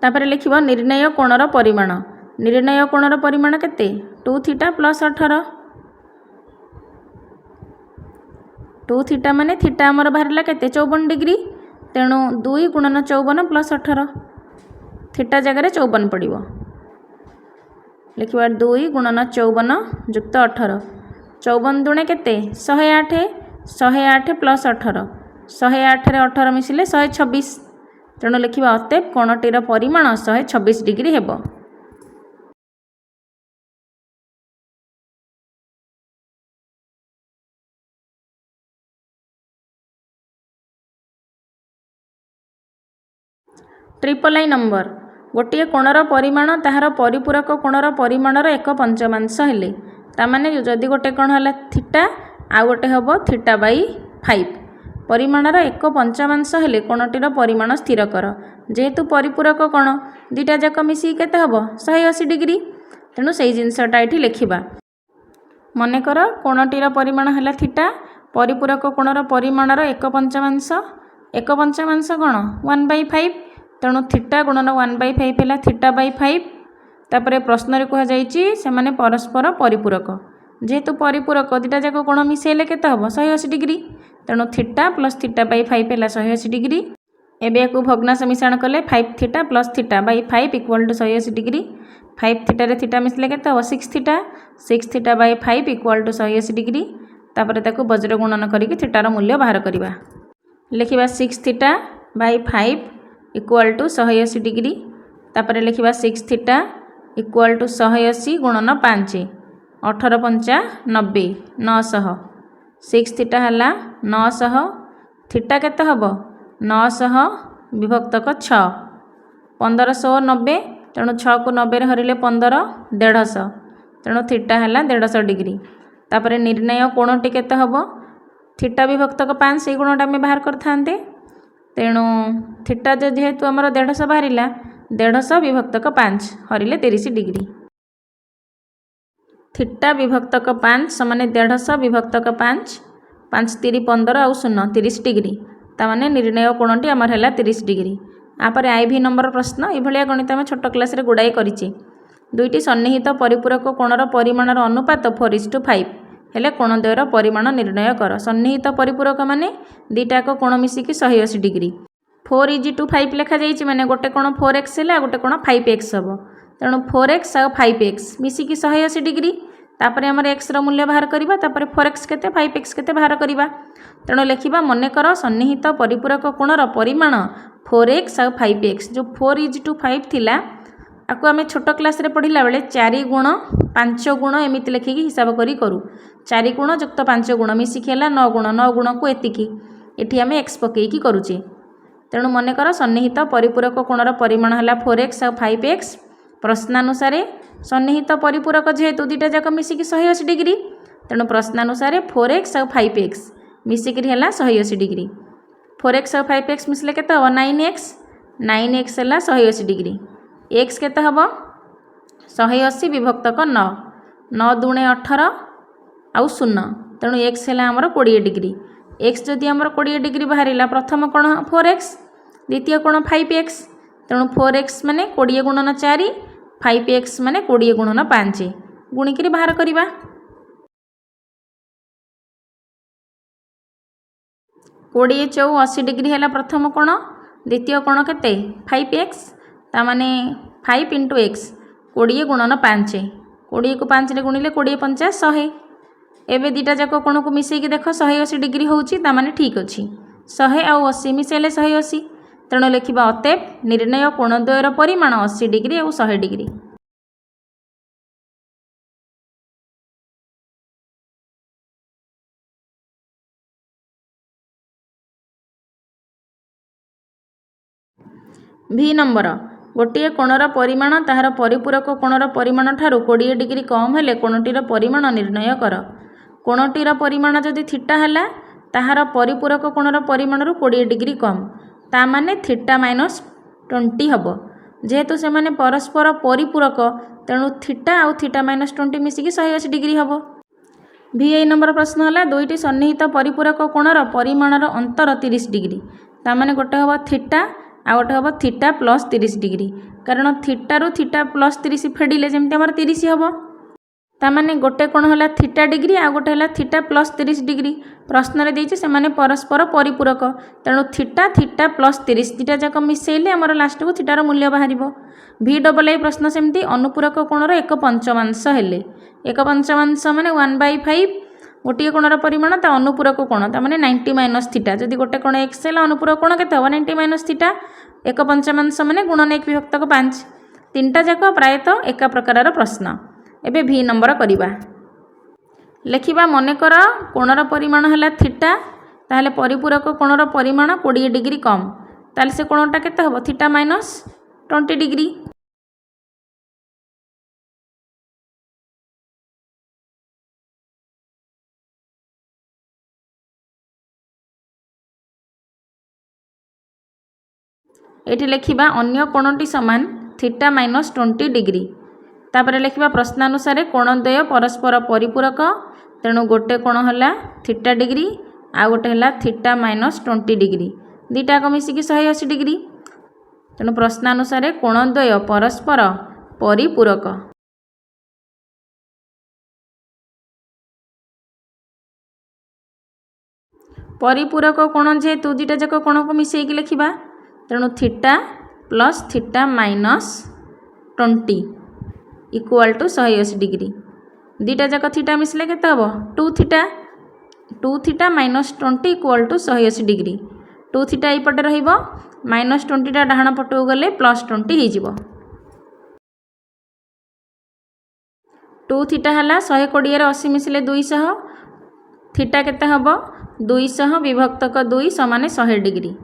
तापर लिखिबो निर्णय कोणर परिमाण। निर्णय कोणर परिमाण केते 2 थीटा + 18। 2 थीटा माने थीटा हमर बाहरला केते 54 डिग्री तेणु 2 × 54 + 18 थीटा जगह 54 पड़ो। लिखा 2 × 54 + 18 54 दुणे केते 108 108 + 18 108 रे 18 मिसिले 126 तेणु लिखा अतएव कोणटीर परिमाण 126 डिग्री हेब। ट्रिपल आई नंबर गोटे कोणर परिमाण ताहार परिपूरक कोणर परिमाणर 1/5 हेले तामाने जदि गोटे कोण है थीटा आ गोटे हम थीटा/5 परिमाणर 1/5 हेले कोणटीर परिमाण स्थिर कर। जेहेतु परिपूरक कोण दुटा जाक मिसी केते हम 180 डिग्री तेणु से जिनसटा ये लिखा। मनेकर कोणटीर परिमाण है थीटा परिपूरक कोणर परिमाणर 1/5 1/5 कोण 1/5 तेणु थीटा गुणन 1/5 है थीटा/5। तापर प्रश्न कहुई से माने परस्पर परिपूरक जेहेतु परिपूरक दुटा जाक कोण मिसेले केते हम 180 डिग्री तेणु थीटा + थीटा/5 है 180 डिग्री। एबे को भग्नांश मिश्रण कले 5 थीटा + थीटा/5 = 180 डिग्री। 5 थीटा रे थीटा मिसले केते हम 6 थीटा 6 थीटा/5 = 180 डिग्री। तापर ताको वज्र गुणन करिक थीटार मूल्य बाहर करिबा। लिखिबा 6 थीटा/5 = 180 डिग्री। तापर लिखिबा 6 थीटा = 180 × 5 18 × 5 90 900 6 थीटा है 900 थीटा केते हबो 900 विभक्तक 6 1590 तेणु 6 को 90 हरिले 15 150 तेणु थीटा है 150 डिग्री। तापर निर्णय कोणटी केते हबो थीटा विभक्तक 5 से गुणटा आम बाहर करते तेणु थीटा जेहेतु आमर 150 बाहर 150 विभक्तक 5 हरिले 30 डिग्री। थीटा विभक्तक 5 समान 150 विभक्तक 5 5 3 15 आउ 0 30 डिग्री ताने निर्णय कोणटी आमर है 30 डिग्री। आपर आईवी नंबर प्रश्न ये गणित आम छोट क्लास गुड़ाए करें। दुईटी सन्निहित परिपूरक कोणर परिमाणर अनुपात 4:5 हेले कोणद्वयर परिमाण निर्णय कर। सन्निहित परिपूरक माने दुईटाक कोण मिसिकी 180 डिग्री। 4:5 लिखा जाइए माने गोटे कोण 4x है गोटे कोण 5x हम तेणु 4x आ 5x मिसिकी 180 डिग्री। तापर आम एक्स मूल्य बाहर करवा 4x केते 5x केते बाहर करवा। तेणु लिखा मनकर सन्निहित परिपूरक कोणर परिमाण 4x आ 5x जो 4:5 थिला आपको आम छोट क्लास रे पढ़ला बेले 4 गुण 5 गुण एमती लिखिकी हिसाब करी करूँ। 4 गुण जुक्त 5 गुण मिसिकी 9 गुण 9 गुण को एतिकी एठी आम एक्स पकईकी करुचे। तेणु मनकर सन्निहित परिपूरक कोणर परिमाण है 4x आ 5x। प्रश्नानुसार सन्निहित परिपूरक जेहेतु दुईटा जाक मिसिकी 180 डिग्री तेणु प्रश्नानुसार 4x आ 5x मिसिकी है 180 डिग्री। 4x आ 5x मिसले केते हम 9x 9x है 180 डिग्री। x केते हम 180 विभक्तक 9 9 दूणे 18 आउ 0 तेणु x है आमर 20 डिग्री। x जदि आमर 20 डिग्री बाहर प्रथम कोण 4x द्वितीय कोण 5x तेणु 4x माने 20 गुणन 4 5x माने 20 गुणन 5 गुणिकी बाहर करवा। 20 चौ 80 डिग्री है प्रथम कोण द्वितीय कोण केते 5x ता माने 5 × x 20 गुणन 5 20 को 5 रे गुणिले 20 50 100 एवं दुईटा जाक कोण को मिसेकी देख 180 डिग्री होची तामाने ठीक अच्छी 100 आउ 80 मिसेले 180 तेणु लिखा अतएव निर्णय कोणद्वयर परिमाण 80 डिग्री और 100 डिग्री। भी नंबर गोटे कोणर परिमाण ताहार परिपूरक कोणर परिमाण ठारू 20 डिग्री कम हेले कोणटीर परिमाण निर्णय कर। कोणटीर परिमाण जदि थीटा है ताहार परिपूरक कोणर परिमाण 20 डिग्री कम ता माने थीटा -20 हम जेहेतु से माने परस्पर परिपूरक तेणु थीटा आउ थीटा -20 मिसिकी 180 डिग्री हम। भी नंबर प्रश्न है दुईटी सन्निहित परिपूरक कोणर परिमाणर अंतर 30 डिग्री ता माने गोटे हम थीटा आ गोटे हम थीटा +30 डिग्री कारण थीटा रु थीटा +30 फेडिले जमी आम 30 हम तामाने गोटे कोण है थीटा डिग्री आ गोटे है थीटा +30 डिग्री। प्रश्न रे देइछे से माने परस्पर परिपूरक तेणु थीटा थीटा +30 दुईटा जाक मिसेइले आमर लास्ट को थीटार मूल्य बाहर। भी डबल आई प्रश्न सेमती अनुपूरक कोणर 1/5 हेले 1/5 माने 1/5 गोटे कोणर परिमाण ता अनुपूरक कोण ता माने 90 - थीटा जदि गोटे कोण x है अनुपूरक कोण केते 90 - थीटा 1/5 माने गुणन 1 विभक्तक 5 तीनटा जाक प्रायतः एका प्रकार प्रश्न। एबे भी नंबर करिबा लिखिबा मनकर कोणर परिमाण है थीटा ताहले परिपूरक कोणर परिमाण 20 डिग्री कम ताहले से कोणटा केते हबो थीटा -20 डिग्री। एठी लिखिबा अन्य कोणटी समान थीटा -20 डिग्री। तापर लिखिबा प्रश्नानुसार कोणद्वय परस्पर परिपूरक तेणु गोटे कोण है थीटा डिग्री आ गोटे है थीटा -20 डिग्री दुईटा मिसिकी 180 डिग्री तेणु प्रश्नानुसार कोणद्वय परस्पर परिपूरक। परिपूरक कोण जेहेतु दुईटा जाक कोण को मिसेकी लिखिबा तेणु theta plus theta -20 equal to 180 degree दुईटा जाक थीटा मिसले केते हम 2 theta -20 equal to 180 degree 2 theta एपटे रहिबो -20 टा डाहाण पटू गले +20 हो 2 थीटा है 120 रे 80 मिसले 200 थीटा केते हम 200 विभक्तक 2 समान 100 डिग्री।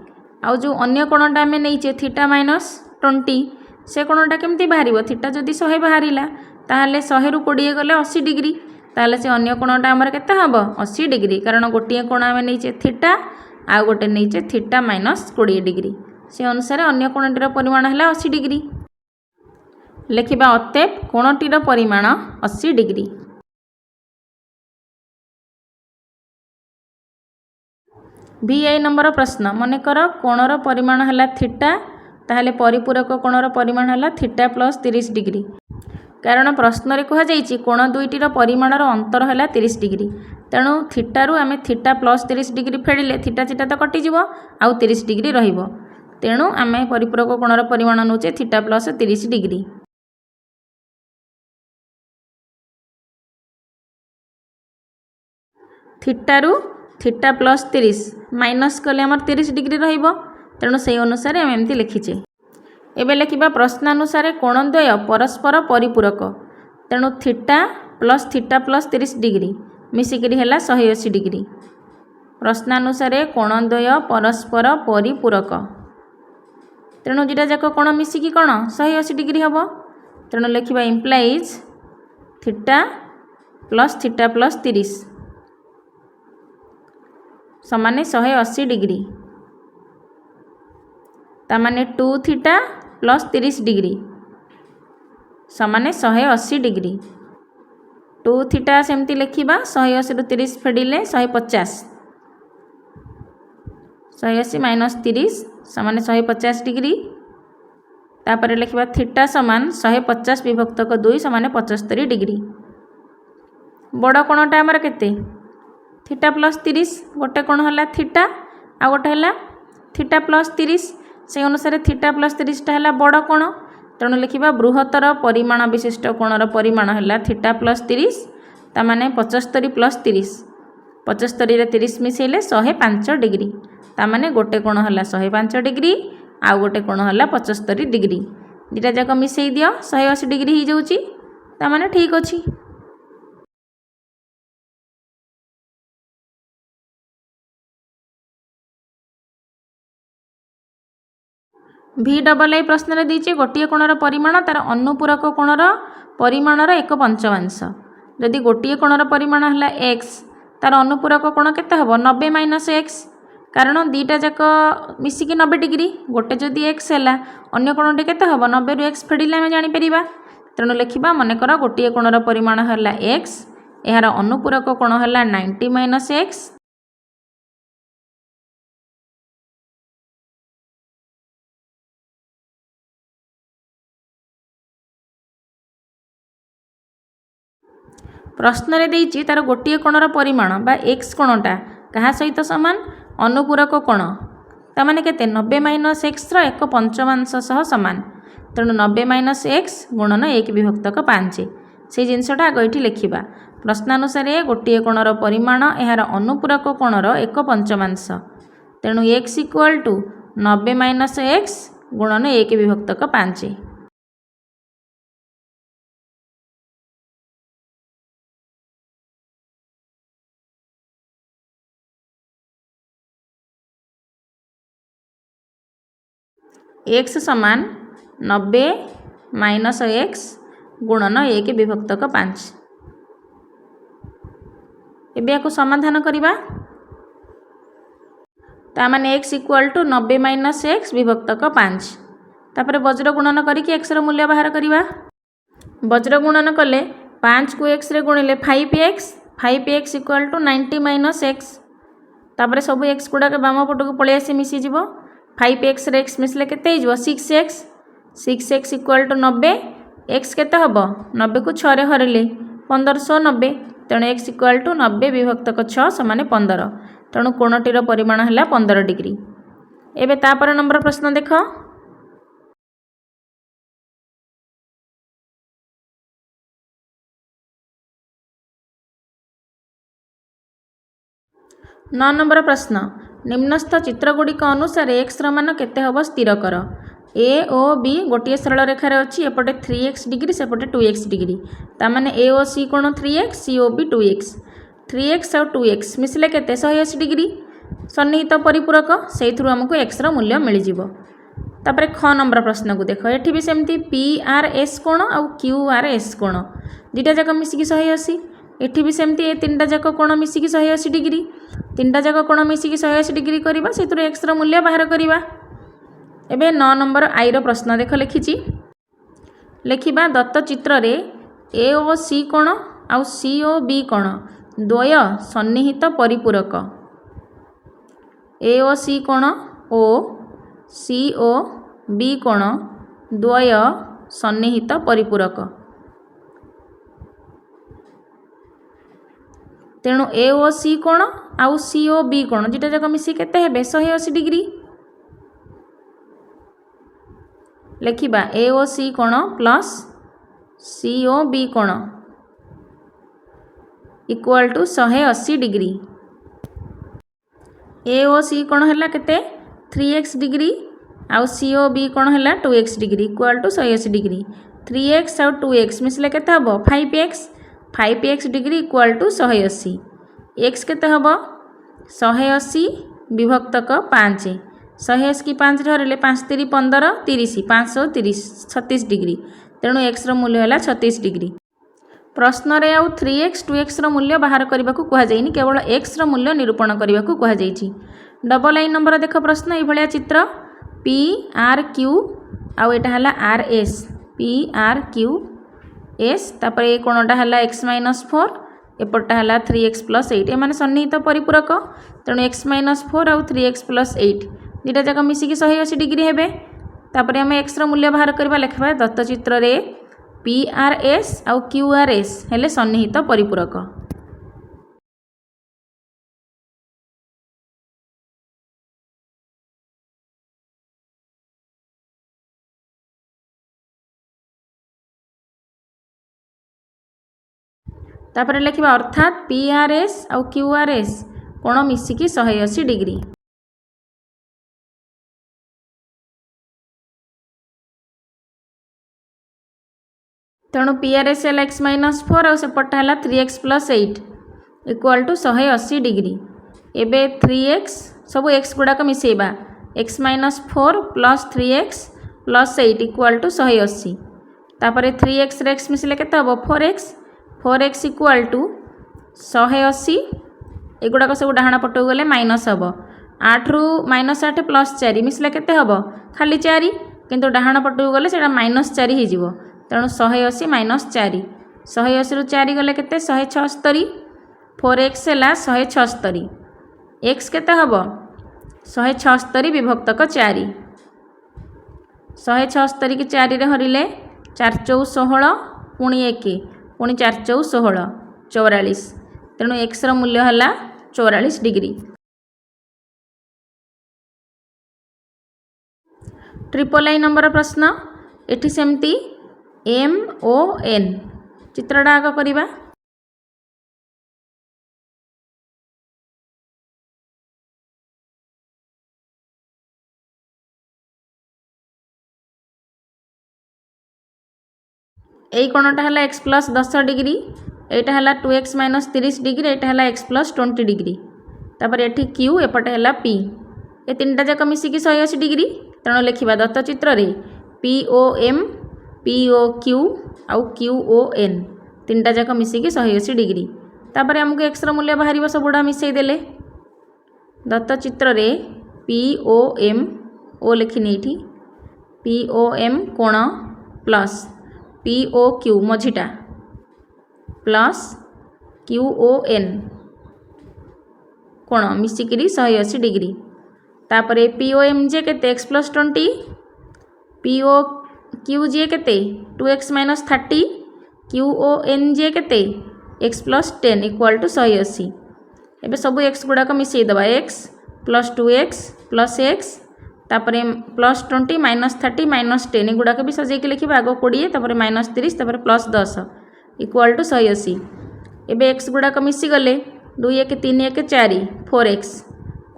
आउ जो अन्य कोणटा आम नहीं थीटा -20 से कोणटा केमती बाहर थीटा जदि 100 बाहर ताहले 100 रु 20 गले 80 डिग्री ताहले से अन्य कोणटा आमर केते हम 80 डिग्री कारण गोटे कोण आम नहीं थीटा आ गोटे नहीं थीटा -20 डिग्री से अनुसार अन्य कोणटीर परिमाण है 80 डिग्री। लिखिबा अतएव कोणटीर परिमाण 80 डिग्री। भी नंबर प्रश्न मनकर कोणर परिमाण है थीटा ताहले परिपूरक कोणर परिमाण है थीटा +30 डिग्री कारण प्रश्न रे कहा जाइछि कोण दुईटीर परिमाणर अंतर है 30 डिग्री। तेणु थीटारू आम थीटा प्लस 30 डिग्री फेड़िले थीटा थीटा तो कटिଯିव आउ 30 डिग्री रहिबो। तेणु आम परिपूरक कोणर परिमाण नौचे थीटा प्लस 30 डिग्री। थीटारू थीटा प्लस 30 माइनस कले आमर 30 डिग्री रहिबो। तेणु से अनुसार आम एमती लिखिचे। एबे लिखिबा प्रश्नानुसार कोणद्वय परस्पर परिपूरक। तेणु थीटा प्लस 30 डिग्री मिसिकरी है 180 डिग्री। प्रश्नानुसार कोणद्वय परस्पर परिपूरक। तेणु दुटा जाक कोण मिसिकी कोण 180 डिग्री हम। तेणु लिखिबा इम्प्लाइज थीटा प्लस 30 समान 180 डिग्री। तामाने 2 थीटा प्लस 30 डिग्री समान 180 डिग्री। 2 थीटा सेमती लिखिबा 180 रु 30 फेडिले 150 180 माइनस 30 समान 150 डिग्री। तापर लिखिबा थीटा समान 150 विभक्त 2 समान 75 डिग्री। बड़ कोणटा आमर केते थीटा प्लस 30 गोटे कोण है थीटा आ गोटे है थीटा प्लस 30 से अनुसार थीटा प्लस 30 है बड़ कोण। तेणु लिखिबा बृहत्तर परिमाण विशिष्ट कोणर परिमाण है थीटा प्लस 30 तामाने 75 प्लस 30 75 रे 30 मिसेले 105 डिग्री। तामाने गोटे कोण है 105 डिग्री आउ गोटे कोण है 75 डिग्री। दुटा जाक मिसई दियो 180 डिग्री हो जाउची। तामाने ठीक अछि। भि डबल आई प्रश्न रे दीचे गोटे कोणर परिमाण तार अनुपूरक कोणर परिमाणर 1/5। जदि गोटे कोणर परिमाण है एक्स तार अनुपूरक कोण केते हबो 90 माइनस एक्स। कारण दीटा जाक मिसिकी 90 डिग्री गोटे जदि एक्स है अन्य कोणटी केते हबो 90 रु एक्स फेडिले आम जानि परिबा। तेणु लिखिबा मनकर गोटे कोणर परिमाण है एक्स यार अनुपूरक कोण है 90 माइनस एक्स। प्रश्न रे देइछि तार गोटे कोणर परिमाण बा एक्स कोणटा कहा सहित सामान अनुपूरक कोण तामाने केते 90 माइनस एक्स रो 1/5 सह सामान। तेणु 90 माइनस एक्स गुणन 1 विभक्त 5 से जिनसटा आग ये लिखा। प्रश्नानुसार गोटे कोणर परिमाण यार अनुपूरक कोणर 1/5। तेणु x equal to 90 minus x गुणन 1 विभक्त 5। एक्स समान 90 माइनस एक्स गुणन 1 विभक्त 5। एबे को समाधान करिबा। तामाने X equal to 90 minus X विभक्त 5। तापर वज्र गुणन करिक एक्स रो मूल्य बाहर करिबा। वज्र गुणन कले 5 को एक्स रे गुणिले 5x equal to 90 minus x. तापर सब एक्स गुड़ा के बाम पट को पळे आसी मिसी जिवो। 5x रे x मिसले केते हो जिवो 6x इक्वल टू 90 x केते हबो 90 को 6 रे हरिले 1590। तेणु x इक्वल टू 90 विभक्त 6 समान 15। तेणु कोणटीर परिमाण है 15 डिग्री। एबे तापर नंबर प्रश्न देख। 9 नंबर प्रश्न निम्नस्थ चित्रगुड़िक अनुसार एक्स मान केते हबो स्थिर कर। ए ओ बी गोटे सरल रेखार अच्छी एपटे 3x डिग्री सेपटे 2x डिग्री। तामाने ए ओ सी कोण 3x सी ओ बी 2x। 3x और 2x मिसले केते 180 डिग्री सन्निहित परिपूरक से आमको एक्स मूल्य मिल जाव। तापर ख नंबर प्रश्न को देख। एठी भी सेमती पी आर एस कोण आउ क्यू आर एस कोण दुटा जाक मिसिकी 180। एठी भी सेमती ए तीनटा जाक कोण मिसिकी 180 डिग्री। तीनटा जाक कोण मिसिकी 180 डिग्री करबा सेतुर एक्स रो मूल्य बाहर करबा। एबे 9 नंबर आई रो प्रश्न देख लिखिची। लिखिबा दत्त चित्र रे ए ओ सी कोण आउ सी ओ बी कोण द्वय सन्निहित परिपूरक। ए ओ सी कोण ओ सी ओ बी कोण द्वय सन्निहित परिपूरक। तेणु ए ओ सी कोण आउ सी ओ बी कोण दुटा जाक मिसी केते हेबे 180 डिग्री लिखिबा ए ओ सी कोण प्लस सी ओ बी कोण equal to 180 degree. A O C कोण हैला केते 3x डिग्री आउ सी ओ बी कोण हैला 2x degree equal to 180 degree. 3x आउ 2x मिसले केते हबो 5x degree equal to 180। x केते हबो 180 विभक्तक 5 180 की 5 धरले 5 3 15 30 530 36 डिग्री तेणु x रो मूल्य हैला 36 डिग्री। प्रश्न रे आउ 3x 2x रो मूल्य बाहर करबा को कहा जाइनी केवल x रो मूल्य निरूपण करबा को कहा जाइछि। डबल लाइन नंबर देख प्रश्न ए भलिया चित्र p r q आउ एटा हला r s p r q s तापर ए कोणटा हला x - 4 एपटा हला 3x + 8 ए माने सन्निहित परिपूरक तेणु x - 4 आउ 3x + 8 दुटा जाक मिसी की 180 डिग्री हेबे। तापर हम x रो मूल्य बाहर करबा लेखबा दत्त चित्र रे पी आर एस आउ क्यू आर एस हेले सन्निहित परिपूरक। तापर लिखिबा अर्थात पी आर एस आउ क्यू आर एस कोण मिसिकी 180 डिग्री। तेणु पी आर एस है x - 4 आउ सेपटा है 3x + 8 इक्वल टू 180 डिग्री। एबे 3x सब x गुड़ाक मिसेबा x - 4 + 3x + 8 इक्वल टू 180 तापर 3x रे x मिसले केते हबो 4x इक्वल टू 180 एगुड़ाक सब डाहाण पटू गले माइनस हबो 8 रु -8 + 4 मिसले केते हबो खाली 4 किंतु डाहाण पटू गले सेटा -4 हो जिवो तेणु 180 - 4 180 रु 4 गले केते 176 4x है 176 x केते हबो 176 विभक्तक 4 176 की 4 रे हरिले 4 4 16 पुणी 1 पुणी 4 4 16 44 तेणु x रो मूल्य हला 44 डिग्री। ट्रिपल लाइन नंबर प्रश्न एठी सेमती MON चित्रटा आग करिबा এই কোণটা হলা x + 10 ডিগ্রি এইটা হলা 2x - 30 ডিগ্রি এইটা হলা x + 20 ডিগ্রি তারপরে এটি q এপটে হলা p এ তিনটা যাক মিশিকি 180 ডিগ্রি তেণু লিখিবা দত্ত চিত্র রে POM POQ आउ QON तीनटा जाक मिसिकी 180 डिग्री तापर हमको x रो मूल्य बाहर सबुड़ा मिसई देले दत्त चित्र रे POM ओ लिखिनी एठी POM कोण प्लस POQ मझीटा प्लस QON कोण मिसिकी 180 डिग्री तापर POM जे केते x + 20 POQ जे केते 2x - 30 QON जे केते x + 10 इक्वल टू 180 एबे सब x गुड़ाक मिसई दबा x + 2x + x तापर +20 - 30 - 10 गुड़ाक भी सजेक लिखा आग 20 तापर -30 तापर +10 इक्वल टू 180 एबे x गुड़ाक मिसी गले 2 1 3 1 4 4x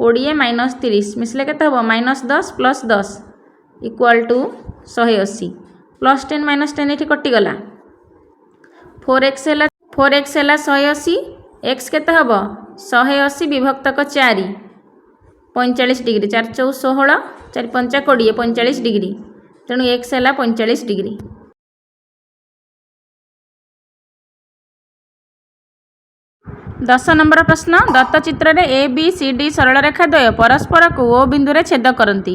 20 - 30 मिसले केते हबो -10 + 10 इक्वल टू 180 +10 - 10 ये कटिगला 4x है 180 x केते हबो 180 विभक्तक 4 45 डिग्री 4 4 16 4 5 20 45 डिग्री तेणु x है 45 डिग्री। 10 नंबर प्रश्न दत्त चित्र रे ABCD सरल रेखा द्वय परस्पर को O बिंदु रे छेद करती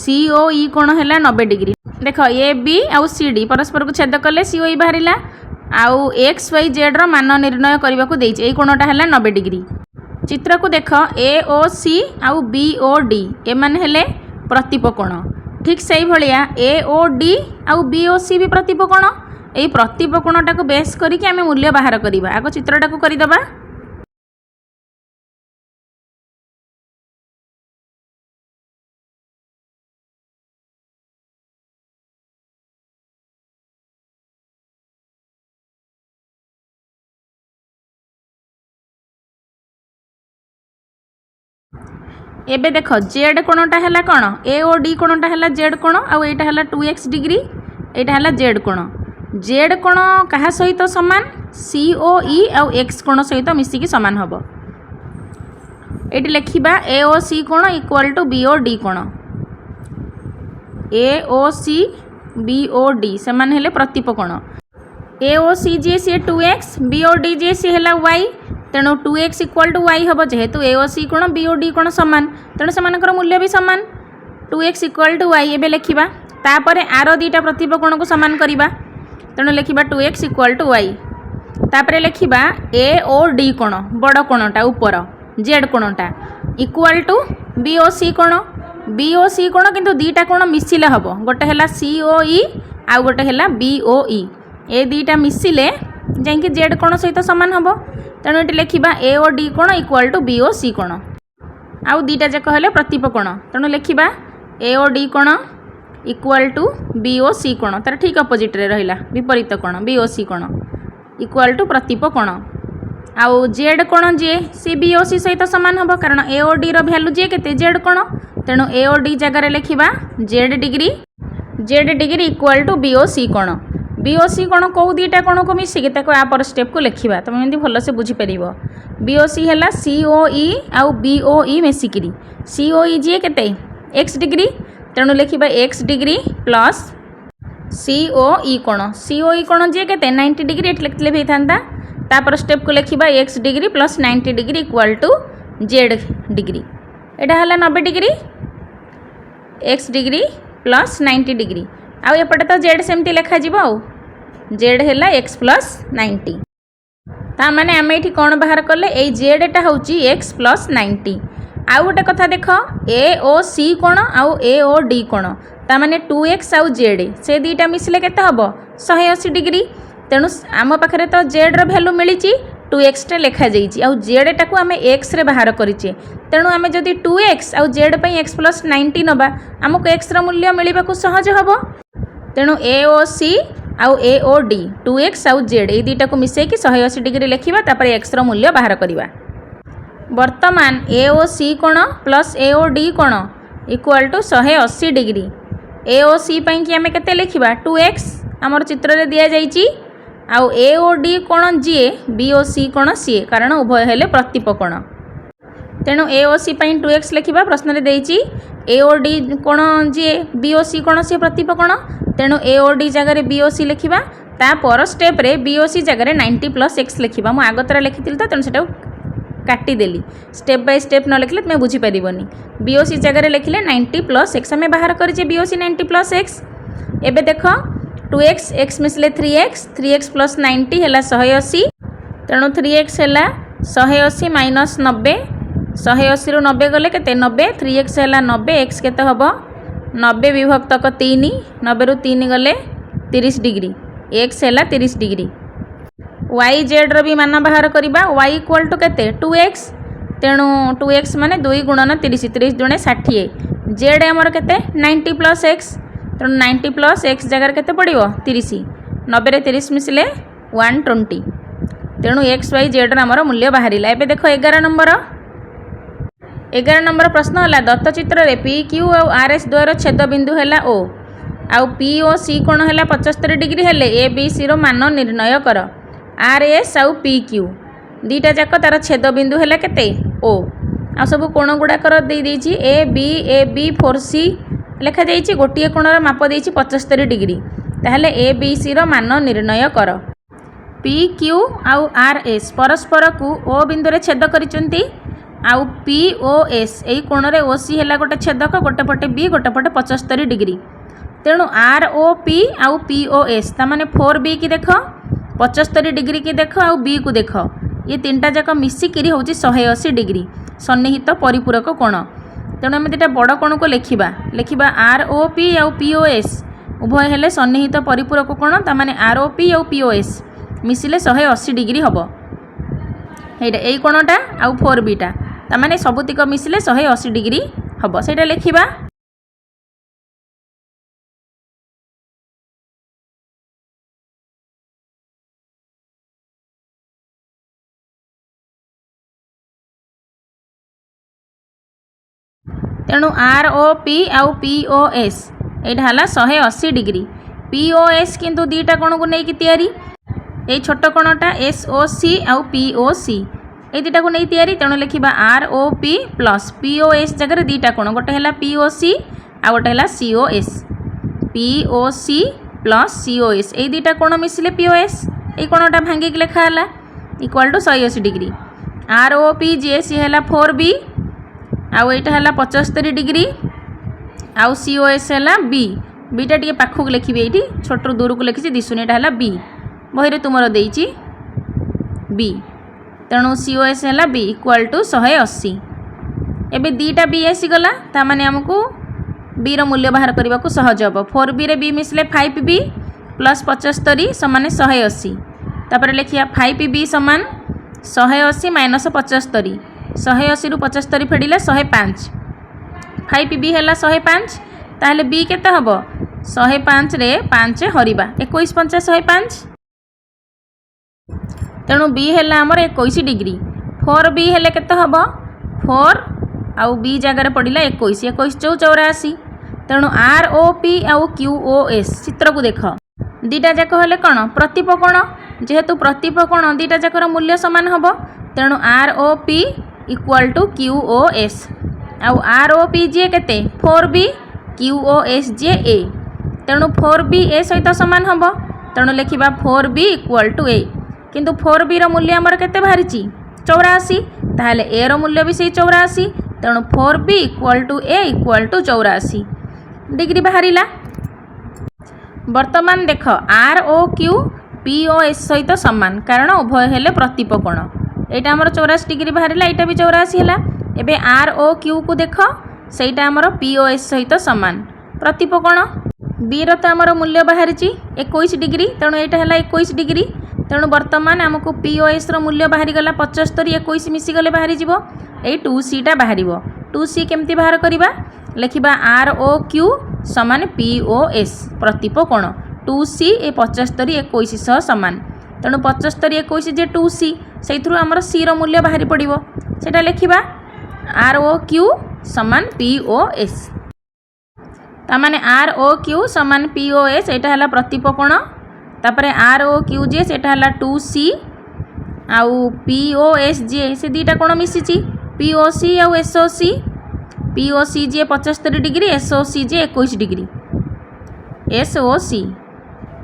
COE कोण है 90 डिग्री देख AB आउ CD परस्पर को छेद कले COE बाहरिला आउ XYZ रो मान निर्णय करने को देछि एई कोणटा है 90 डिग्री। चित्र को देख AOC आउ BOD ए माने हेले प्रतिपकोण ठीक से भलिया AOD आउ BOC भी प्रतिपकोण एई प्रतिपकोणटा को बेस करिकि आमे मूल्य बाहर करिबा आगो चित्रटा को करिदबा। एबे देख जेड कोणटा है कौन ए ओ डी कोणटा है जेड कोण आउ एटा है 2x डिग्री एटा है जेड कोण। जेड कोण क्या सहित सामान सी ओ ई आउ एक्स कोण सहित मिसिकी सामान हम। ये लिखा ए ओ सी कोण equal to B O D कोण। A O C B O D से माने हेले प्रतीप कोण। A O C ji C 2x B O D G सी है y तेणु 2x इक्वाल टू वाई हम जेहेतु ए ओ सी कोण बी ओ डी कोण सामान तेणु से मूल्य भी सामान 2x इक्वाल टू वाई। एबे लिखा तापर आर दीटा प्रतीप कोण को सामान करवा तेणु लिखा 2x इक्वाल टू वाई। तापर लिखा ए ओ डी कोण बड़ कोणटा ऊपर जेड कोणटा equal to B O C कोण। बी ओ सी कोण किंतु दीटा कोण मिसिले हम गोटे है सी ओ ई आउ गोटे है बी ओ ई ए दीटा मिसिले जाइए जेड कोण सहित सामान हम। तेणु ये लिखा ए ओ डी कोण equal to B O C कोण आउ दीटा जाक हेले प्रतीप कोण तेणु लिखा ए ओ डी कोण equal to B O C कोण तार ठीक अपोजिट रे रहिला विपरीत कोण बी ओ सी कोण इक्वाल टू प्रतीप कोण। आउ जेड कोण जी सी बी ओ सी सहित सामान हम कारण ए ओ डी भैल्यू जी के जेड कोण तेणु ए ओ डी जगार लिखा Z degree equal to B O C कोण। बी ओ सी कोण कौ दीटा कोण को मिसिकी आपर स्टेप को लिखा तुम एमती भलसे बुझीपर। बी ओ सी है सी ओ ई आउ बी ओ ई मिसिकी सी ओ ई जी के एक्स डिग्री तेणु लिखा एक्स डिग्री प्लस सी ओ ई कोण। सी ओ ई कोण जी के 90 डिग्री ये लिखले भी था तापर स्टेप को लिखा x degree plus 90 degree equal to z degree एटा है 90 degree x degree plus 90 degree आउ एपटे तो जेड सेमती लिखा जेड है एक्स प्लस 90 ताने आम ये कौन बाहर कले ये जेडटा हूँ एक्स प्लस 90। आउ गोटे कथा देख ए ओ सी कोण आउ ए ओ डी कोण ताने 2x आउ जेड से दीटा मिसिले केते हम 180 डिग्री तेणु आम पाखे तो जेड्र भैल्यू मिली 2x टे लिखा जाइए आउ जेडटा को आम एक्स रे बाहर करें तेणु आम जदि 2x आउ जेड पर एक्स प्लस 90 नवा आमको एक्स मूल्य मिलने को सहज हम। तेणु ए ओ सी आउ ए ओ डी 2x आउ जेड ये दुटा को मिसेकी 180 डिग्री लिखा तापर एक्स मूल्य बाहर करवा। वर्तमान ए ओ सी कोण प्लस ए ओ डी कोण equal to 180 degree. A O सी पाई कि आम के लिखा 2x आमर चित्र रे दिया जाइए आउ ए ओ डी कोण जी बी ओ सी कोण सी कारण उभय हेले प्रतीप कोण तेणु ए ओ सी 2x लिखा प्रश्न रे देइछि ए ओ डी कोण जी बी ओ सी कोण सी प्रतीप कोण तेणु ए ओ डी जगह बी ओ सी लिखा तापर स्टेप रे बी ओ सी जगह 90 प्लस एक्स लिखा मुझे आगतरा लिखी तो तेणु से काटिदेली स्टेप बाय स्टेप न लिखले तुम्हें बुझीपर बी ओ सी जगह लिखले 90 प्लस एक्स आम बाहर करें बी ओ सी 90 प्लस एक्स। एबे देख 2x एक्स मिसले 3x प्लस 90 है 180 तेणु 3x है 180 माइनस 90 180 रू 90 गले के 90 3x है 90 एक्स के हम 90 विभक्तक 3 90 रू 3 गले 30 डिग्री एक्स है 30 डिग्री। वाई जेड रो भी मान बाहर करवा वाई इक्वाल टू के 2x तेणु 2x माने 2 गुणन 30 30 दुणे 60 जेड आमर के 90 प्लस एक्स तेणु 90 प्लस एक्स जगार के पड़ो 30 90 रे 30 मिसले 120 तेणु एक्स वाई जेड आमर मूल्य बाहर। एबे देख 11 नंबर प्रश्न है दत्त चित्र रे पी क्यू और आर एस द्वयर छेद बिंदु है ओ आउ पी ओ सी कोण है 75 डिग्री हेले ए बी सी रो मान निर्णय कर। आर एस आउ पी क्यू दीटा जाक तार छेद बिंदु है केते ओ आ सब कोण गुड़ाकर देदेछि ए बी 4C लिखा जाइए गोटे कोणर माप देछि 75 डिग्री ताहले ए बी सी रो मान निर्णय कर। पी क्यू आउ आर एस परस्पर को ओ बिंदु रे छेद करिसेंती आउ पी ओ एस यही कोण रे ओ सी है गोटे छेदक गोटे पटे बी गोटे पटे 75 डिग्री तेणु आर ओ पी आउ पी ओ एस तामाने 4B की देख 75 डिग्री की देख आउ बी को देख ये तीनटा जाक मिसिकी हूँ 180 डिग्री सन्निहित परिपूरक कोण तेणु आम दुटा बड़ कोण को लिखा आर ओ पी आउ पी ओ एस उभय हेले सन्निहित परिपूरक कोण तामाने आर ओ पी आउ पी ओ एस मिसिले 180 डिग्री हम यही कोणटा आउ 4B टा तामाने सबुतिक मिसिले 180 डिग्री हम से लिखा। तेणु आर ओ पी आउ पी ओ एस यहाँ है 180 डिग्री। पी ओ एस किंतु दीटा कोण को लेकिन तैयारी ये छोट कोणटा एस ओ सी आउ पी ओ सी ये दुटा को नहीं तैयारी। तेणु लिखा R O P plus P O S जगह दुटा कोण गोटे है पी ओ सी आ गोटे है C O S. P O C plus C O S ये दुटा कोण मिसिले पी ओ एस ये कोणटा भांगिक लिखा है equal to 180 degree. R O P J C है 4B आउ यहाँ है 75 डिग्री आउ सी ओ एस है बी। बीटा टे पाखक लिखी ये छोट दूर को लिखी दिशुनी यहाँ है बी बही तुमर देती बी। तेणु सी ओ एस है बी इक्वाल टू 180। एबे दीटा बी आसीगला ताने आमको बी रो मूल्य बाहर करने को सहज हम। 4B रे बी मिसले 5B प्लस 75 समान 180। तापर लिखिया 5B समान 180 माइनस 75 180 रु 75 फेडिले 105। 5B है 105 ताहले बी केते हबो 105 रे 5 हरिबा 21 5 105। तेणु बी है आमर 21 डिग्री। 4B हेले केते हबो 4 आउ बी जगार पड़ा 21 21 चौ 84। तेणु आर ओ पी आउ क्यू ओ एस चित्र को देख दीटा जाक हेले कौन प्रतिप कोण जेहेतु प्रतिप कोण दीटा जाकर मूल्य सामान हम। तेणु R O P equal to Q O S आउ आर ओ पी जे केते 4B क्यू ओ एस जे ए। तेणु 4B ए सहित सामान हम। तेणु लिखा 4B इक्वाल टू ए किंतु 4B रो मूल्य आमर केते बाहरी 84 ताहले ए रो मूल्य भी सही 84। तेणु 4B equal to A equal to 84 degree बाहरिला। वर्तमान देख R O Q P O S सहित सामान कारण उभय हेले प्रतिप कोण यहाँ आमर 84 डिग्री बाहरिला यहाँ भी 84 है। एबे आर ओ क्यू को देख सेटा आमर पी ओ एस सहित सामान प्रतिप कोण। बी रो तो आमर मूल्य बाहरी 21 डिग्री तेणु यहाँ है 21 डिग्री। तेणु वर्तमान आमको पी ओ एस रो मूल्य बाहरी गला 75 21 मिसिगले बाहरी जीवो ये 2C टा बाहर 2C केमती बाहर करवा लिखा आर ओ क्यू समान पी ओ एस प्रतिप कोण 2C ए 75 21 सह सामान। तेणु 75 21 जे 2C से आमर सी रो मूल्य बाहरी पड़ो सेटा लिखा आर ओ क्यू समान पी ओ एस। तामाने आर ओ क्यू समान पी ओ एस यहाँ है प्रतिप कोण तापर आर ओ क्यू जे सेटा है 2C आउ पी ओ एस जे से दुटा कोण मिसी पी ओ सी आउ एस ओ सी। पी ओ सी जे 75 डिग्री एस ओ सी जे 21 डिग्री एस ओ सी।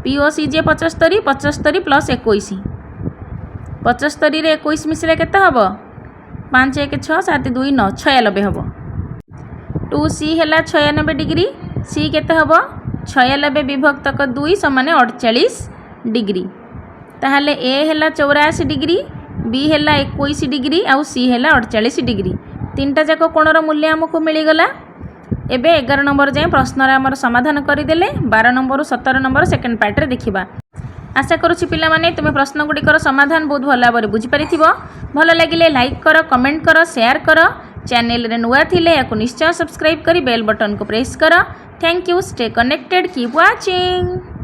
पी ओ सी जे 75 75 प्लस 21 75 रे 21 मिसले केते हबो 5 1 6 7 2 9 96 हबो। 2C है 96 डिग्री सी केते हबो 96 विभक्तक 2 समान 48 डिग्री। ताहले ए है 84 डिग्री बी है 21 डिग्री आउ सी है 48 डिग्री तीनटा जाक कोणर मूल्य आमको मिलगला। एबे 11 नंबर जाए प्रश्न आमर समाधान करदेले 12 नंबर 17 नंबर सेकेंड पार्ट रे देखिबा। आशा करुछि पिला माने तुमे प्रश्न गुड़िकर समाधान बहुत भल भाव बुझी पारिथिबो। भल लागिले लाइक कर कमेंट कर शेयर कर चैनल रे नुआ थिले याकु निश्चय सब्सक्राइब करी बेल बटन को प्रेस कर। Thank you stay connected keep watching.